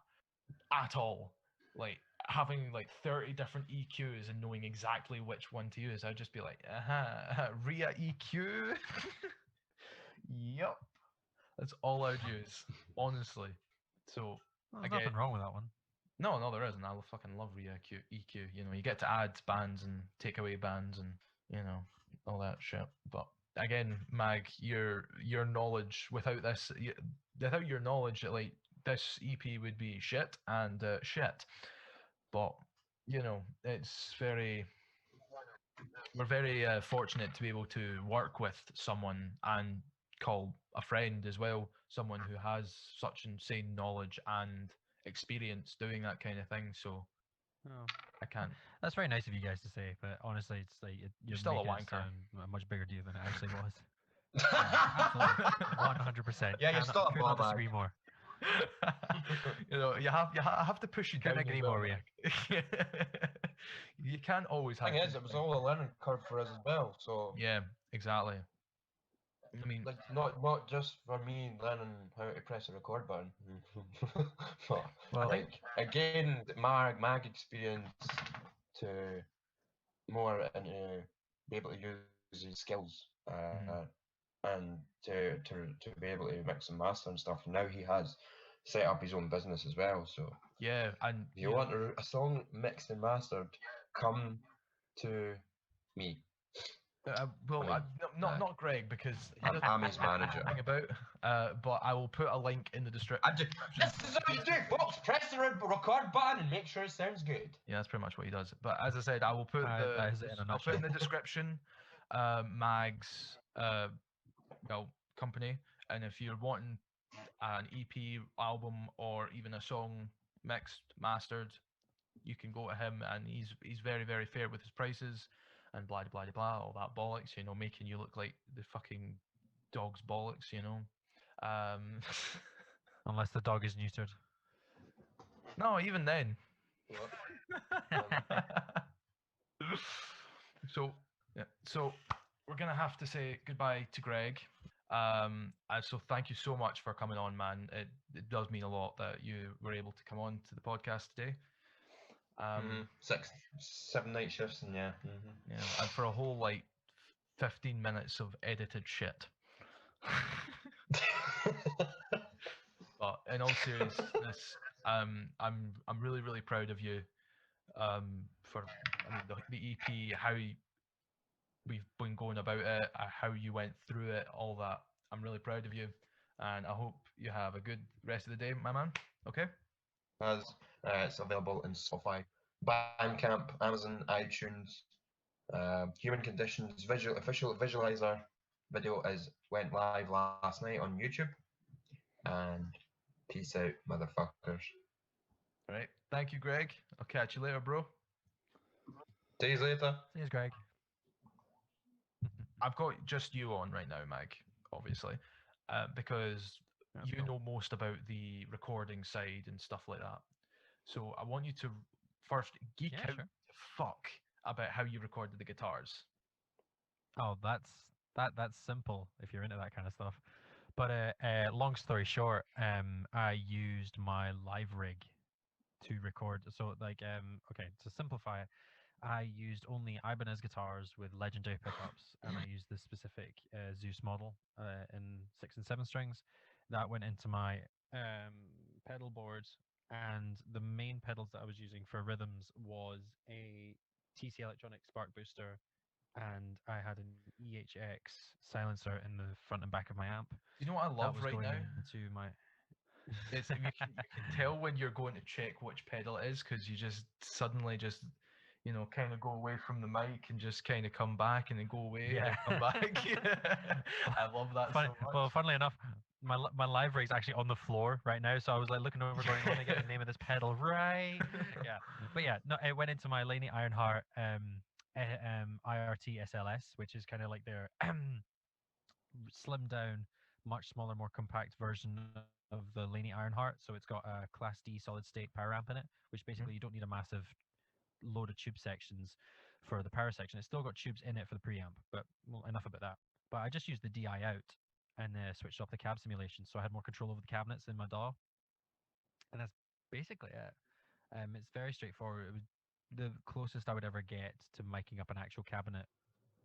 at all. Like having like 30 different EQs and knowing exactly which one to use, I'd just be like, RIA EQ. Yup. That's all I'd use, honestly. So Well, there's again, nothing wrong with that one. no, there isn't. I fucking love RIA EQ. You know, you get to add bands and take away bands and you know all that shit. But again, Mag, your knowledge without your knowledge, like this EP would be shit and shit. But you know, we're very fortunate to be able to work with someone and call a friend as well, someone who has such insane knowledge and experience doing that kind of thing. So Oh, I can't. that's very nice of you guys to say, but honestly, it's like you're still a making it wanker. sound a much bigger deal than it actually was. Absolutely. 100%. Yeah, you're still a could not ball disagree bag. more. You know, I have to push you Couldn't down agree as well, more with you. Mag. You can't always have. Thing is, it was all a learning curve for us as well. So Yeah, exactly. I mean, like not just for me learning how to press a record button. But Well, I think like again, mag experience to more into be able to use his skills and to be able to mix and master and stuff. Now he has set up his own business as well. So yeah, and if you want a song mixed and mastered, come to me. well, I mean, not Greg because he doesn't I'm his manager. know anything about. But I will put a link in the description. This is what you do, folks. Press the record button and make sure it sounds good. Yeah, that's pretty much what he does. But as I said, I will put that is it in a I'll put in the nutshell. description Mag's well company, and if you're wanting an EP album or even a song mixed mastered, you can go to him, and he's very fair with his prices, and blah blah blah all that bollocks. You know, making you look like the fucking dog's bollocks. You know, Um, Unless the dog is neutered. no, even then. What? So, yeah, so we're gonna have to say goodbye to Greg. So thank you so much for coming on, man. It does mean a lot that you were able to come on to the podcast today. Um, 7 night shifts, and yeah. yeah, and for a whole like 15 minutes of edited shit. But in all seriousness, I'm really proud of you. For I mean the EP, how we've been going about it, how you went through it, all that. I'm really proud of you, and I hope you have a good rest of the day, my man. Okay. As it's available in Spotify, Bandcamp, Amazon, iTunes. Human Conditions official visualizer video went live last night on YouTube. And peace out, motherfuckers. All right. Thank you, Greg. I'll catch you later, bro. Days later. Cheers, Greg. I've got just you on right now, Mag, obviously, because That's you cool. know most about the recording side and stuff like that. So I want you to first geek Yeah, out sure. the fuck about how you recorded the guitars. Oh, that's simple if you're into that kind of stuff. But long story short, I used my live rig to record. So like, okay, to simplify it, I used only Ibanez guitars with legendary pickups, and I used the specific Zeus model in 6 and 7 strings. That went into my pedal board, and the main pedals that I was using for rhythms was a TC Electronic Spark Booster, and I had an E.H.A.O.S silencer in the front and back of my amp. You know what I That love was right going now? into my It's you can tell when you're going to check which pedal it is because you just suddenly just kind of go away from the mic and just kind of come back and then go away and then Yeah. come back. I love that Funny, so much. well, funnily enough, my live rig's actually on the floor right now, so I was like looking over, going, "Let me get the name of this pedal right." Yeah, but yeah, no, it went into my Laney Ironheart IRT SLS, which is kind of like their slimmed down, much smaller, more compact version of the Laney Ironheart. So it's got a Class D solid state power amp in it, which basically you don't need a massive load of tube sections for the power section. It's still got tubes in it for the preamp, but well, enough about that. But I just used the DI out and switched off the cab simulation, so I had more control over the cabinets in my DAW, and that's basically it. It's very straightforward. It was the closest I would ever get to miking up an actual cabinet,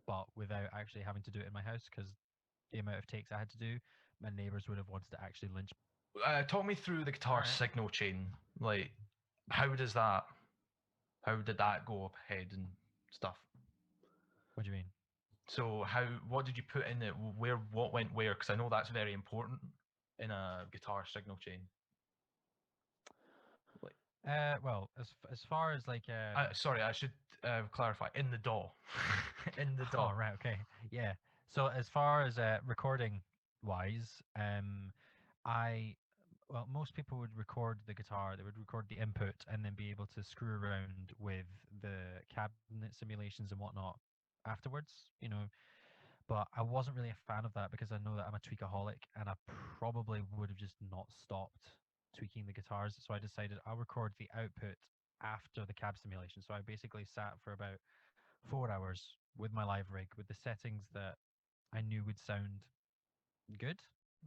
but without actually having to do it in my house, because the amount of takes I had to do, my neighbors would have wanted to actually lynch. Talk me through the guitar Alright. signal chain. Like, how did that go ahead and stuff? What do you mean? So what did you put in it? What went where? Because I know that's very important in a guitar signal chain. Like, Well, as far as like sorry, I should clarify. In the DAW, in the DAW. Oh, right, okay. Yeah. So as far as recording wise, I well, most people would record the guitar, they would record the input and then be able to screw around with the cabinet simulations and whatnot afterwards, But I wasn't really a fan of that because I know that I'm a tweakaholic and I probably would have just not stopped tweaking the guitars. So I decided I'll record the output after the cab simulation. So I basically sat for about 4 hours with my live rig with the settings that I knew would sound good.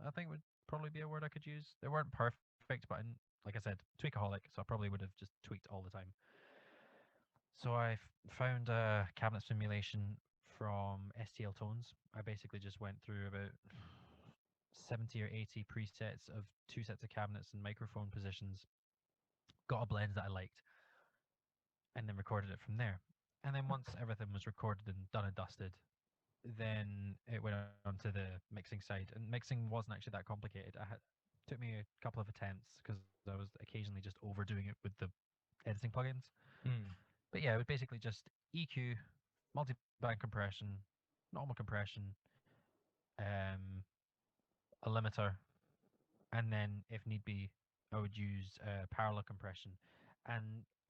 I think would probably be a word I could use. They weren't perfect, but like I said, tweakaholic, so I probably would have just tweaked all the time. So I found a cabinet simulation from STL Tones. I basically just went through about 70 or 80 presets of 2 sets of cabinets and microphone positions, got a blend that I liked, and then recorded it from there. And then once everything was recorded and done and dusted, then it went on to the mixing side. And mixing wasn't actually that complicated. Took me a couple of attempts because I was occasionally just overdoing it with the editing plugins. Mm. But yeah, it was basically just EQ, multi-band compression, normal compression, a limiter, and then if need be, I would use parallel compression. And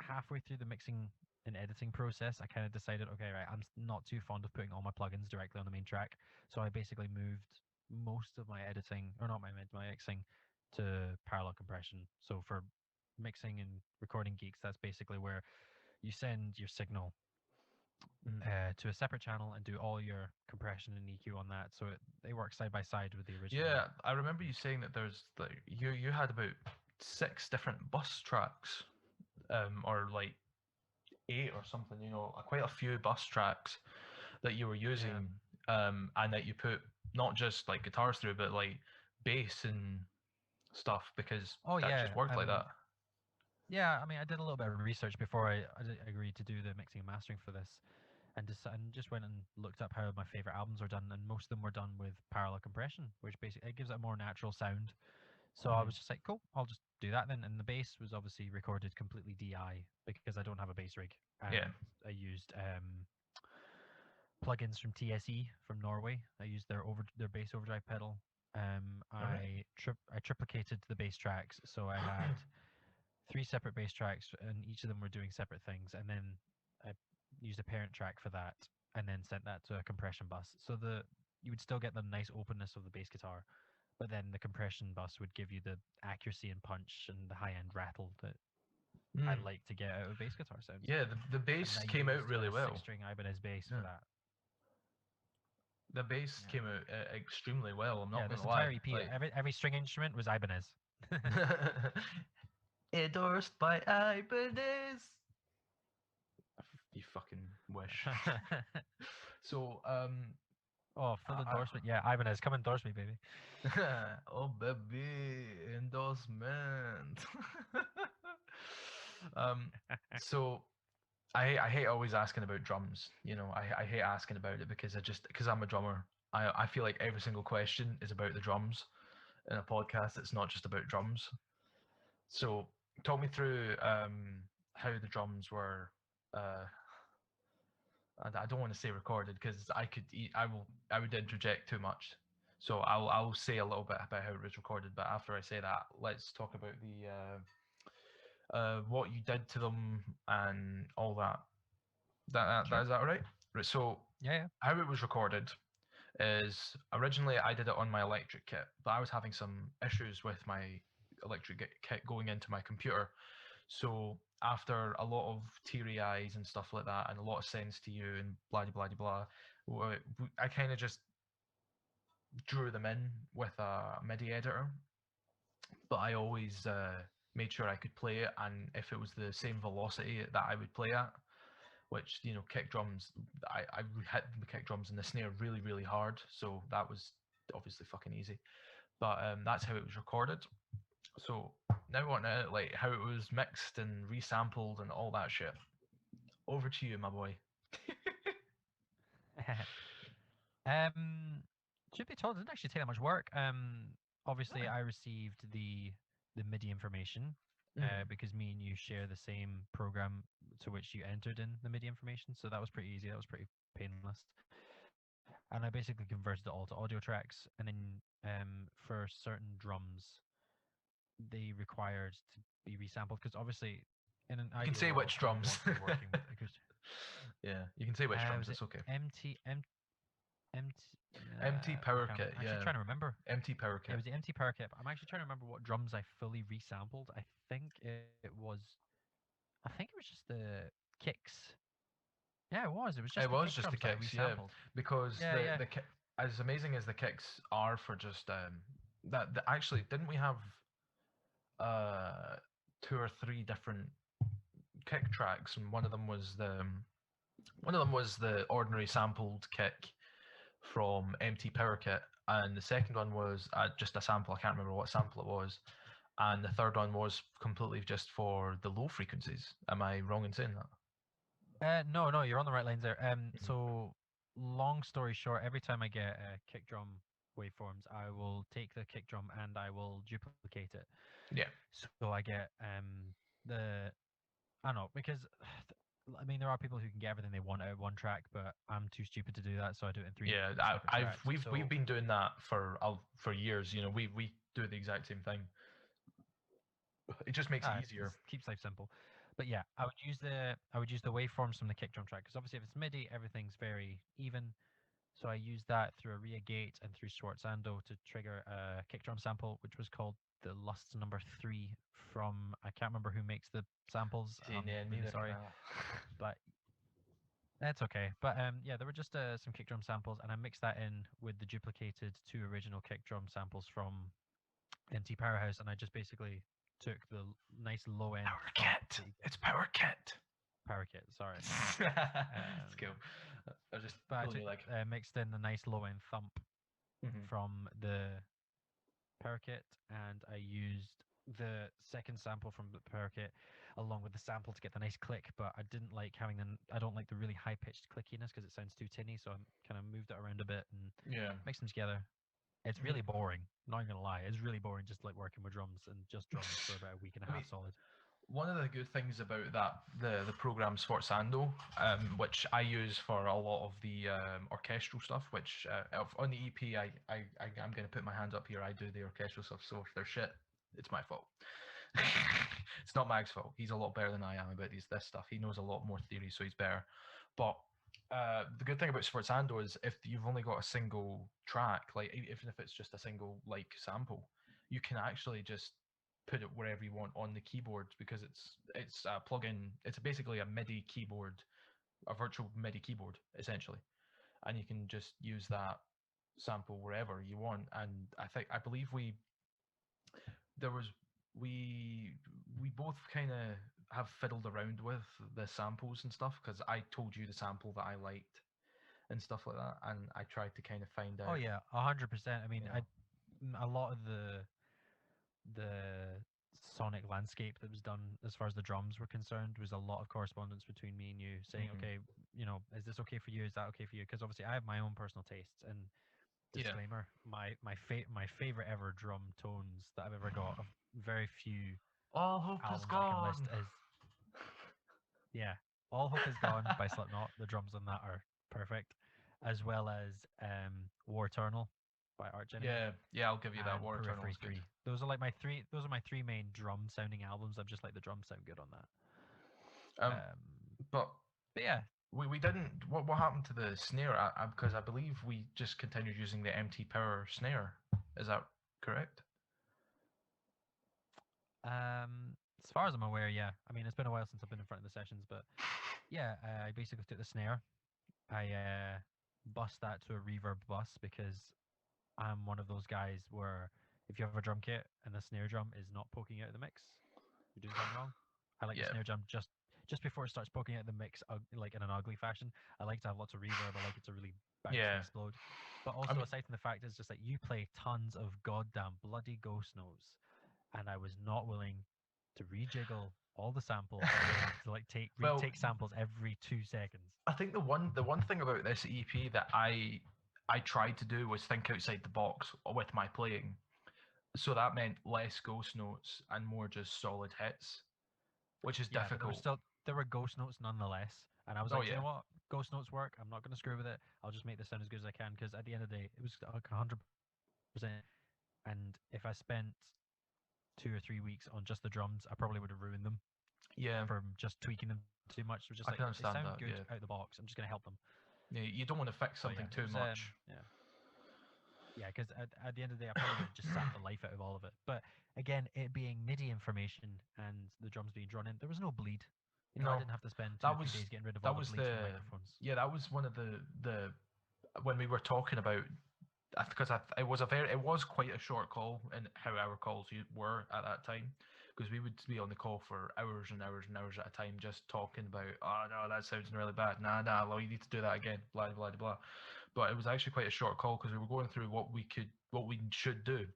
halfway through the mixing and editing process, I kind of decided, okay, right, I'm not too fond of putting all my plugins directly on the main track, so I basically moved most of my editing, or not my mixing, to parallel compression. So for mixing and recording geeks, that's basically where you send your signal to a separate channel and do all your compression and EQ on that. So they work side by side with the original. Yeah, I remember you saying that there's like you had about 6 different bus tracks, or like 8 or something. You know, quite a few bus tracks that you were using, and that you put not just like guitars through, but like bass and stuff, because Oh that yeah, just worked like that. yeah. I mean, I did a little bit of research before I agreed to do the mixing and mastering for this, and just went and looked up how my favorite albums are done, and most of them were done with parallel compression, which basically it gives it a more natural sound. So I was just like, cool, I'll just do that then. And the bass was obviously recorded completely DI because I don't have a bass rig, and Yeah. I used plugins from TSE from Norway. I used their bass overdrive pedal. Alright. I triplicated the bass tracks, so I had 3 separate bass tracks, and each of them were doing separate things. And then I used a parent track for that, and then sent that to a compression bus. So you would still get the nice openness of the bass guitar, but then the compression bus would give you the accuracy and punch and the high end rattle that I Mm. like to get out of bass guitar sounds. Yeah, the bass And I came out used really a well. 6-string Ibanez bass Yeah. for that. The bass Yeah. came out extremely well. I'm not Yeah, this gonna lie. entire EP, Like, every string instrument was Ibanez. endorsed by Ibanez. You fucking wish. So, Oh, full I, endorsement. Yeah, Ibanez, come endorse me, baby. oh baby, endorsement. um, so I hate always asking about drums. You know, I hate asking about it because because I'm a drummer. I feel like every single question is about the drums in a podcast. It's not just about drums. So talk me through how the drums were. Uh, I don't want to say recorded because I would interject too much. So I'll say a little bit about how it was recorded, but after I say that, let's talk about the what you did to them and all that. Sure. Is that all right? Right. So Yeah. how it was recorded is originally I did it on my electric kit, but I was having some issues with my electric kit going into my computer. So after a lot of teary eyes and stuff like that, and a lot of sense to you and blah blah blah blah, I kind of just drew them in with a MIDI editor. But I always made sure I could play it, and if it was the same velocity that I would play at, which you know, kick drums, I hit the kick drums and the snare really really hard, so that was obviously fucking easy. But that's how it was recorded. So now on to like how it was mixed and resampled and all that shit. Over to you, my boy. um, Should be told, it didn't actually take that much work. Obviously, Really? I received the MIDI information Mm. because me and you share the same program to which you entered in the MIDI information. So that was pretty easy. That was pretty painless. And I basically converted it all to audio tracks. And then for certain drums, they required to be resampled because obviously, in an You can ideal say world, which I would drums. want to be working with acoustic. Yeah, you can say which drums. Was it It's okay. MT M MT? MT Power Kit. I'm actually Yeah, trying to remember. MT Power It Kit. was the MT Power Kit. I'm actually trying to remember what drums I fully resampled. I think it was. I think it was just the kicks. Yeah, it was. It was just It the was kick just the drums that I kicks, yeah, resampled. because Yeah, yeah. as amazing as the kicks are for just actually didn't we have uh 2 or 3 different kick tracks, and one of them was the ordinary sampled kick from MT Power Kit, and the second one was just a sample. I can't remember what sample it was, and the third one was completely just for the low frequencies. Am I wrong in saying that? No, no, you're on the right lines there. Mhm. So long story short, every time I get kick drum waveforms, I will take the kick drum and I will duplicate it. Yeah, So I get the I don't know because I mean there are people who can get everything they want out of one track, but I'm too stupid to do that, so I do it in three yeah. separate tracks. We've So been doing that for years. You know, we do the exact same thing. It just makes it it easier. keeps life simple. But yeah, I would use the waveforms from the kick drum track because obviously if it's MIDI, everything's very even. So I used that through a RIA gate and through Sforzando to trigger a kick drum sample, which was called the Lust number 3 from, I can't remember who makes the samples. See, I'm yeah, really neither sorry, can I. but that's okay. But yeah, there were just some kick drum samples, and I mixed that in with the duplicated 2 original kick drum samples from MT Powerhouse, and I just basically took the nice low end Power kit. It's power kit. power kit. Sorry, Let's go. I was just but I pulling took, you like. mixed in the nice low end thump Mhm. from the power kit, and I used the second sample from the power kit along with the sample to get the nice click. But I didn't like having I don't like the really high pitched clickiness because it sounds too tinny. So I kind of moved it around a bit and Yeah. mixed them together. It's really boring. Not gonna lie, it's really boring just like working with drums and just drums for about a week and a I half mean, solid. One of the good things about the program Sforzando, which I use for a lot of the orchestral stuff, which on the EP I'm going to put my hands up here. I do the orchestral stuff, so if they're shit, it's my fault. It's not Mag's fault. He's a lot better than I am about this stuff. He knows a lot more theory, so he's better. But the good thing about Sforzando is if you've only got a single track, like even if it's just a single like sample, you can actually just put it wherever you want on the keyboard because it's a plugin. It's basically a MIDI keyboard, a virtual MIDI keyboard essentially, and you can just use that sample wherever you want. And I believe there was we we both kind of have fiddled around with the samples and stuff because I told you the sample that I liked and stuff like that, and I tried to kind of find out. Oh yeah, 100%. I mean, You know. a lot of the sonic landscape that was done as far as the drums were concerned was a lot of correspondence between me and you saying, Mhm. okay, is this okay for you? Is that okay for you? Because obviously I have my own personal tastes. And Yeah. disclaimer, my favorite ever drum tones that I've ever got, of very few All hope is albums I can list, gone. is All Hope Is Gone by Slipknot. The drums on that are perfect, as well as War Eternal by Arch Enemy. Yeah, I'll give you that. And War Eternal Periphery is good. 3. Those are like my three. Those are my three main drum sounding albums. I'm just like the drums sound good on that. But But yeah, we didn't. What happened to the snare? Because I believe we just continued using the MT Power snare. Is that correct? as far as I'm aware, yeah. I mean, it's been a while since I've been in front of the sessions, but yeah, I basically took the snare. I bust that to a reverb bus because I'm one of those guys where if you have a drum kit and the snare drum is not poking out of the mix, you're doing something wrong. I like the Yeah. snare drum just before it starts poking out of the mix, like in an ugly fashion. I like to have lots of reverb. I like it to really bounce Yeah. and explode. But also, mean- aside from the fact, it's just like you play tons of goddamn bloody ghost notes, and I was not willing to rejiggle all the samples and to like Well, retake samples every 2 seconds. I think the one thing about this EP that I tried to do was think outside the box with my playing. So that meant less ghost notes and more just solid hits, which is Yeah, but difficult. there were ghost notes nonetheless, and I was Oh like, "Do you yeah. know what? Ghost notes work. I'm not going to screw with it. I'll just make this sound as good as I can." Because at the end of the day, it was like 100%. And if I spent 2 or 3 weeks on just the drums, I probably would have ruined them Yeah. from just tweaking them too much. It was just I like can they understand sound that. good Yeah. out the box. I'm just going to help them. Yeah. You don't want to fix But something yeah, it too was much. yeah, because at the end of the day, I probably would have just sapped the life out of all of it. But again, it being MIDI information and the drums being drawn in, there was no bleed. I No, didn't have to spend 2 that or 3 was days getting rid of that all the was bleeds the from microphones. yeah, that was one of the when we were talking about because it was quite a short call in how our calls were at that time because we would be on the call for hours and hours and hours at a time just talking about, oh no, that sounds really bad, nah, well, you need to do that again, blah blah blah. But it was actually quite a short call because we were going through what we should do,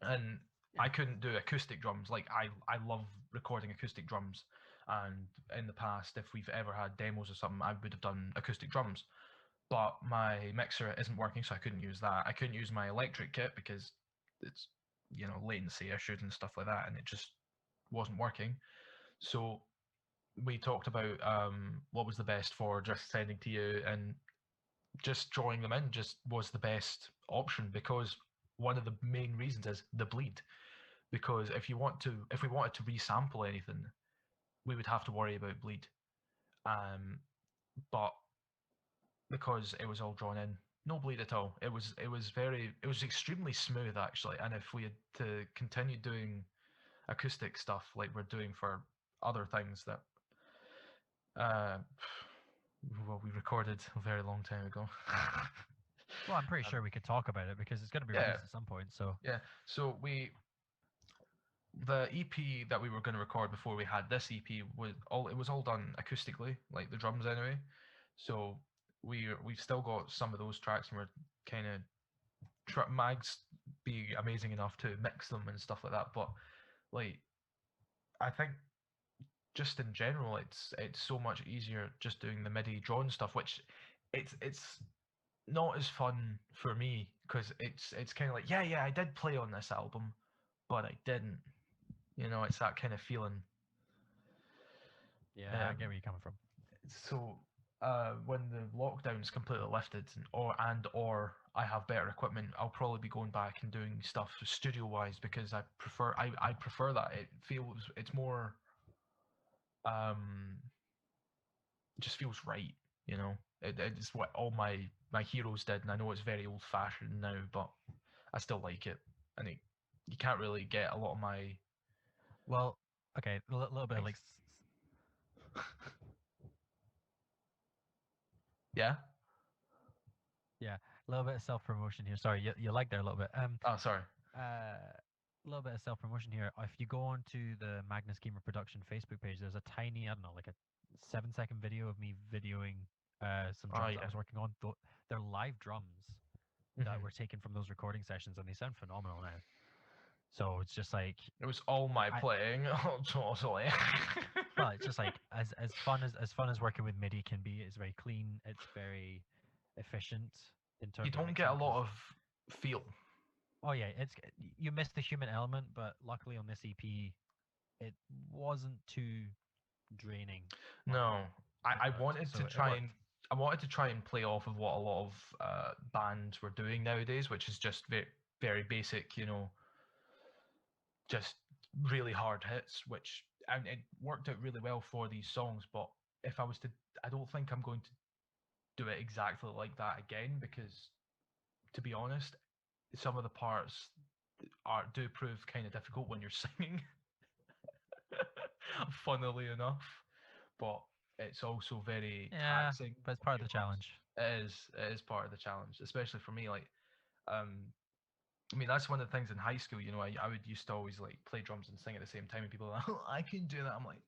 and I couldn't do acoustic drums. Like I love recording acoustic drums, and in the past, if we've ever had demos or something, I would have done acoustic drums. But my mixer isn't working, so I couldn't use that. I couldn't use my electric kit because it's latency issues and stuff like that, and it just wasn't working. So we talked about what was the best for just sending to you, and just drawing them in just was the best option because one of the main reasons is the bleed. Because if we wanted to resample anything, we would have to worry about bleed. But because it was all drawn in, No bleed at all. It was extremely smooth actually. And if we had to continue doing acoustic stuff like we're doing for other things that uh well we recorded a very long time ago. Well, I'm pretty sure we could talk about it because it's going to be yeah. released at some point. So Yeah. So the EP that we were going to record before we had this EP was all done acoustically, like the drums anyway. So we've still got some of those tracks, and we're kind of Mag's be amazing enough to mix them and stuff like that. But like, I think just in general, it's so much easier just doing the MIDI drawn stuff, which it's not as fun for me because it's kind of like yeah I did play on this album, but I didn't. You know, it's that kind of feeling. yeah, I get where you're coming from. So when the lockdown's completely lifted, or I have better equipment, I'll probably be going back and doing stuff studio wise because I prefer that. It feels it's more just feels right. You know, it's what all my heroes did, and I know it's very old fashioned now, but I still like it. And you can't really get a lot of my Well, okay, a little bit of like yeah. yeah, a little bit of self promotion here. Sorry, you lagged there a little bit. Oh, sorry. A little bit of self promotion here. If you go onto the Magnus Kiemer Production Facebook page, there's a tiny, I don't know, like a 7-second video of me videoing some drums that I was working on. They're live drums that were taken from those recording sessions, and they sound phenomenal now. So it's just like it was all my playing. Oh, totally. Well, it's just like as fun as working with MIDI can be. It's very clean. It's very efficient in terms. You don't get a lot of feel. Oh yeah, you miss the human element, but luckily on this EP, it wasn't too draining. No, I wanted to try and play off of what a lot of bands were doing nowadays, which is just very very basic, you know, just really hard hits, which and it worked out really well for these songs. But if I was to, I don't think I'm going to do it exactly like that again because, to be honest, some of the parts do prove kind of difficult when you're singing. Funnily enough, but it's also very taxing. But it's part of the challenge. It is part of the challenge, especially for me. Like, I mean, that's one of the things in high school. You know, I would used to always like play drums and sing at the same time, and people are like, oh, I can do that. I'm like,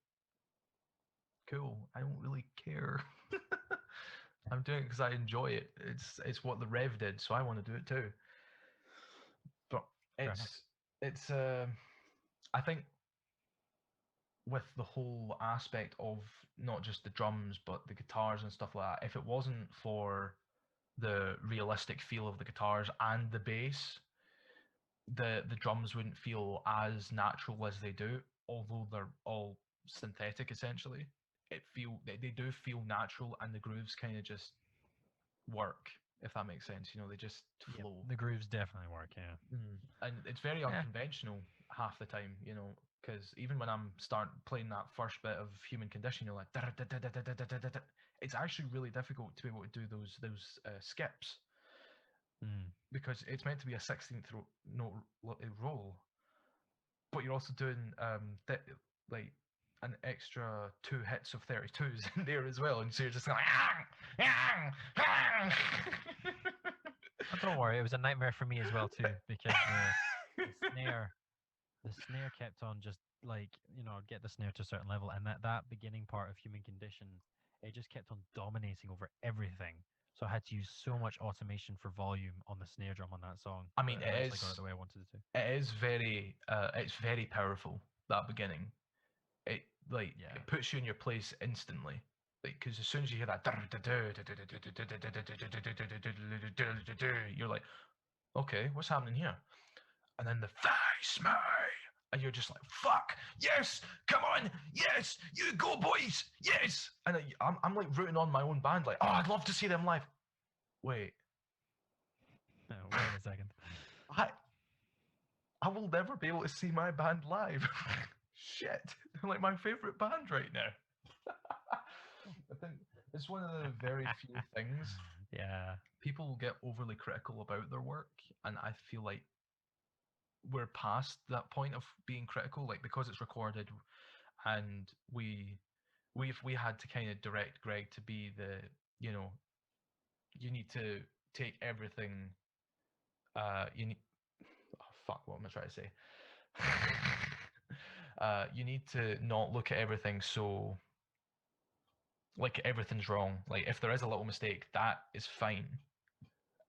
cool. I don't really care. I'm doing it because I enjoy it. It's what the Rev did, so I want to do it too. But it's I think with the whole aspect of not just the drums but the guitars and stuff like that, if it wasn't for the realistic feel of the guitars and the bass, the drums wouldn't feel as natural as they do, although they're all synthetic essentially. They do feel natural, and the grooves kind of just work, if that makes sense. You know, they just flow. Yep, the grooves definitely work, yeah. And it's very unconventional half the time, you know, because even when I'm playing that first bit of Human Condition, you're like, it's actually really difficult to be able to do those skips because it's meant to be a 16th note roll, but you're also doing like an extra 2 hits of 32s in there as well, and so you're just like, oh, don't worry, it was a nightmare for me as well too, because the snare kept on just like, you know, get the snare to a certain level, and that beginning part of Human Condition, it just kept on dominating over everything. So I had to use so much automation for volume on the snare drum on that song. I mean, it got it the way I wanted it to. It is very, it's very powerful, that beginning. It puts you in your place instantly. Like, because as soon as you hear that, you're like, okay, what's happening here? And then the face me, and you're just like, fuck, yes, come on, yes, you go, boys, yes. And I'm like rooting on my own band, like, oh, I'd love to see them live. Wait a second. I will never be able to see my band live. Shit, they're like my favorite band right now. I think it's one of the very few things Yeah. People get overly critical about their work, and I feel like we're past that point of being critical, like because it's recorded, and we had to kind of direct Greg to be the, you know, you need to take everything. You need. Oh, fuck. What am I trying to say? You need to not look at everything so like everything's wrong. Like if there is a little mistake, that is fine,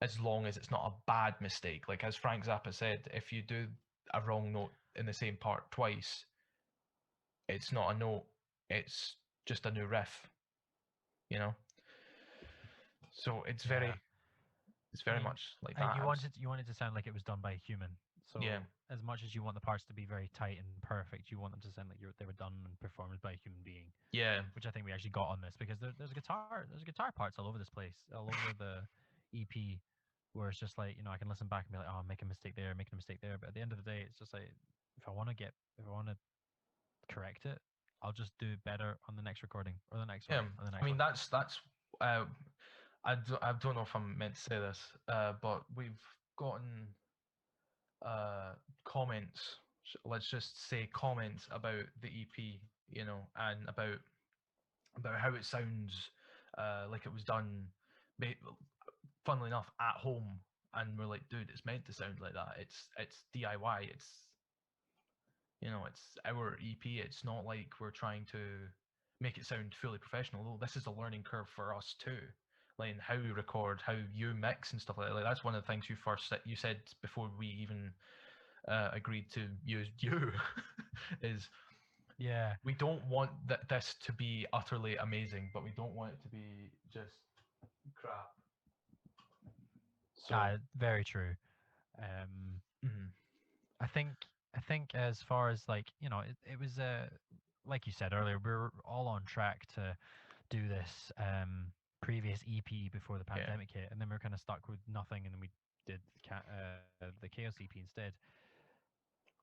as long as it's not a bad mistake. Like as Frank Zappa said, if you do a wrong note in the same part twice, it's not a note, it's just a new riff, you know? So it's Yeah. very mean, much like that. you wanted to sound like it was done by a human. So Yeah. as much as you want the parts to be very tight and perfect, you want them to sound like they were done and performed by a human being. Yeah. Which I think we actually got on this because there's guitar parts all over this place, all over the EP, where it's just like, I can listen back and be like, oh, I'm making a mistake there, making a mistake there. But at the end of the day, it's just like if I want to correct it, I'll just do it better on the next recording or the next Yeah. one or the next I mean, one. that's I don't know if I'm meant to say this, but we've gotten comments. Let's just say comments about the EP, you know, and about how it sounds, like it was done, funnily enough, at home. And we're like, dude, it's meant to sound like that. It's DIY. It's our EP. It's not like we're trying to make it sound fully professional. Though this is a learning curve for us too, like in how we record, how you mix and stuff like that. Like that's one of the things you said before we even agreed to use you is Yeah. we don't want this to be utterly amazing, but we don't want it to be just crap. So Very true. Um, mhm. I think as far as like it was like you said earlier, we're all on track to do this previous EP before the Yeah. pandemic hit, and then we are kind of stuck with nothing, and then we did the Chaos EP instead.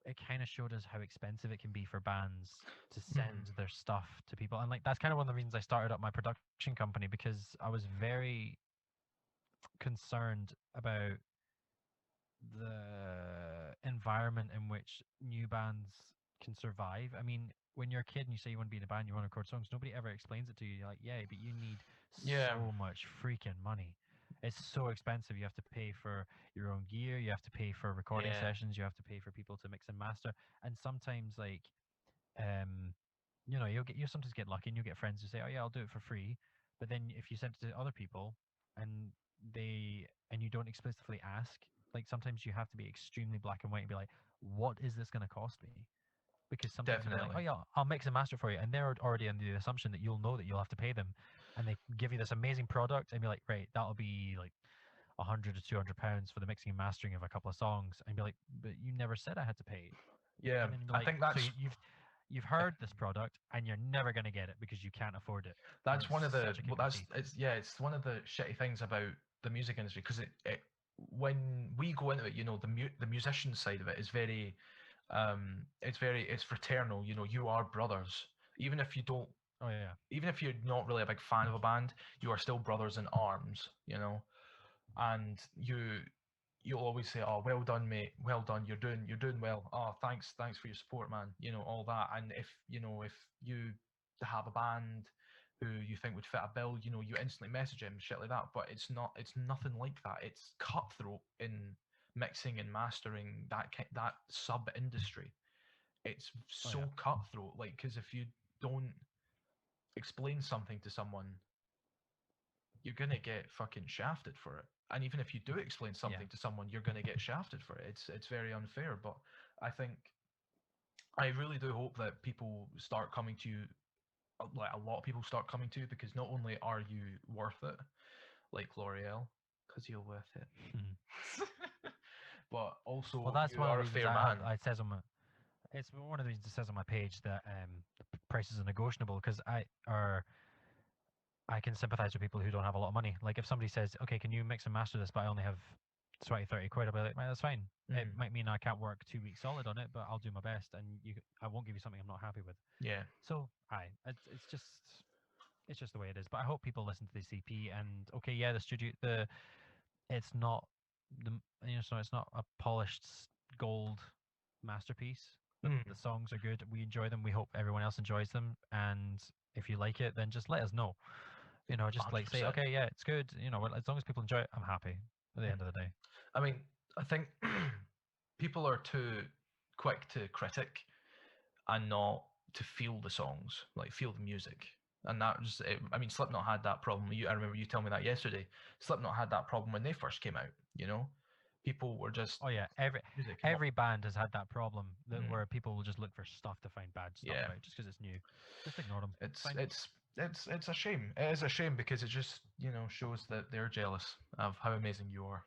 It kind of showed us how expensive it can be for bands to send their stuff to people, and like that's kind of one of the reasons I started up my production company, because I was very concerned about the environment in which new bands can survive. I mean, when you're a kid and you say you want to be in a band, you want to record songs, nobody ever explains it to you. You're like, yeah, but you need Yeah. so much freaking money. It's so expensive. You have to pay for your own gear, you have to pay for recording Yeah. sessions, you have to pay for people to mix and master. And sometimes like you sometimes get lucky and you'll get friends who say, oh yeah, I'll do it for free. But then if you send it to other people and you don't explicitly ask, like sometimes you have to be extremely black and white and be like, what is this going to cost me? Because sometimes they're like, oh Definitely. yeah, I'll mix and master for you, and they're already under the assumption that you'll know that you'll have to pay them, and they give you this amazing product and be like, right, that'll be like £100 to £200 for the mixing and mastering of a couple of songs, and be like, but you never said I had to pay. Yeah. And then be I like, think so that's you've heard this product and you're never going to get it because you can't afford it. And that's it's one of the such a kick well in the that's teeth. it's one of the shitty things about the music industry, because it when we go into it, the musician side of it is very it's fraternal. You are brothers, even if you don't Oh yeah, even if you're not really a big fan of a band, you are still brothers in arms, and you'll always say, oh, well done, mate, well done, you're doing well, oh, thanks for your support, man, all that. And if you have a band who you think would fit a bill, you instantly message him, shit like that. But it's nothing like that. It's cutthroat in mixing and mastering, that sub industry. It's oh so yeah, cutthroat, like, because if you don't explain something to someone, you're gonna get fucking shafted for it. And even if you do explain yeah, something to someone, you're gonna get shafted for it. It's very unfair. But I think I really do hope that people start coming to you, like a lot of people start coming to you, because not only are you worth it, like L'Oreal, because you're worth it, but also well, that's you one of are the a reasons fair man. it's one of the reasons it says on my page that the prices are negotiable, because I can sympathize with people who don't have a lot of money. Like if somebody says, okay, can you mix and master this, but I only have 20, 30 quid, I'll be like, right, that's fine. It might mean I can't work 2 weeks solid on it, but I'll do my best, and I won't give you something I'm not happy with. Yeah. So, it's just the way it is. But I hope people listen to this EP and okay, yeah, it's not so it's not a polished gold masterpiece, but the songs are good. We enjoy them. We hope everyone else enjoys them. And if you like it, then just let us know. Just like say, 100%. okay, yeah, it's good. As long as people enjoy it, I'm happy at the end of the day. I mean, I think people are too quick to critic and not to feel the songs, like feel the music. And that was, I mean, Slipknot had that problem. I remember you telling me that yesterday. Slipknot had that problem when they first came out. People were just Oh yeah, music. every band has had that problem Mm. where people will just look for stuff to find bad stuff Yeah. about just because it's new. Just ignore them. It's a shame. It is a shame because it just shows that they're jealous of how amazing you are.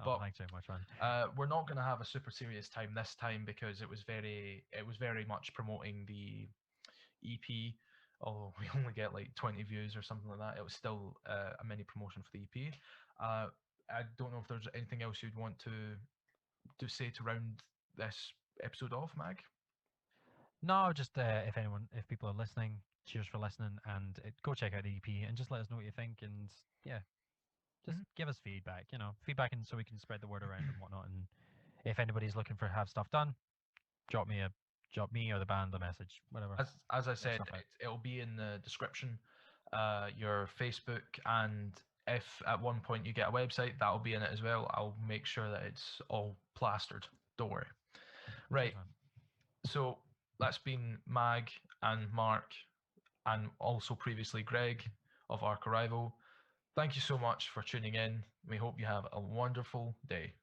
Oh, But thanks very much, man. we're not going to have a super serious time this time because it was very much promoting the EP. Although we only get like 20 views or something like that, it was still a mini promotion for the EP. I don't know if there's anything else you'd want to say to round this episode off, Mag. No, just if people are listening, cheers for listening, and go check out the EP and just let us know what you think, and yeah, just give us feedback. Feedback, and so we can spread the word around and whatnot. And if anybody's looking for have stuff done, drop me or the band a message, whatever. As I said, it'll be in the description, your Facebook, and if at one point you get a website, that'll be in it as well. I'll make sure that it's all plastered. Don't worry. Right. So that's been Mag and Mark, and also previously Greg of Arch Arrival. Thank you so much for tuning in. We hope you have a wonderful day.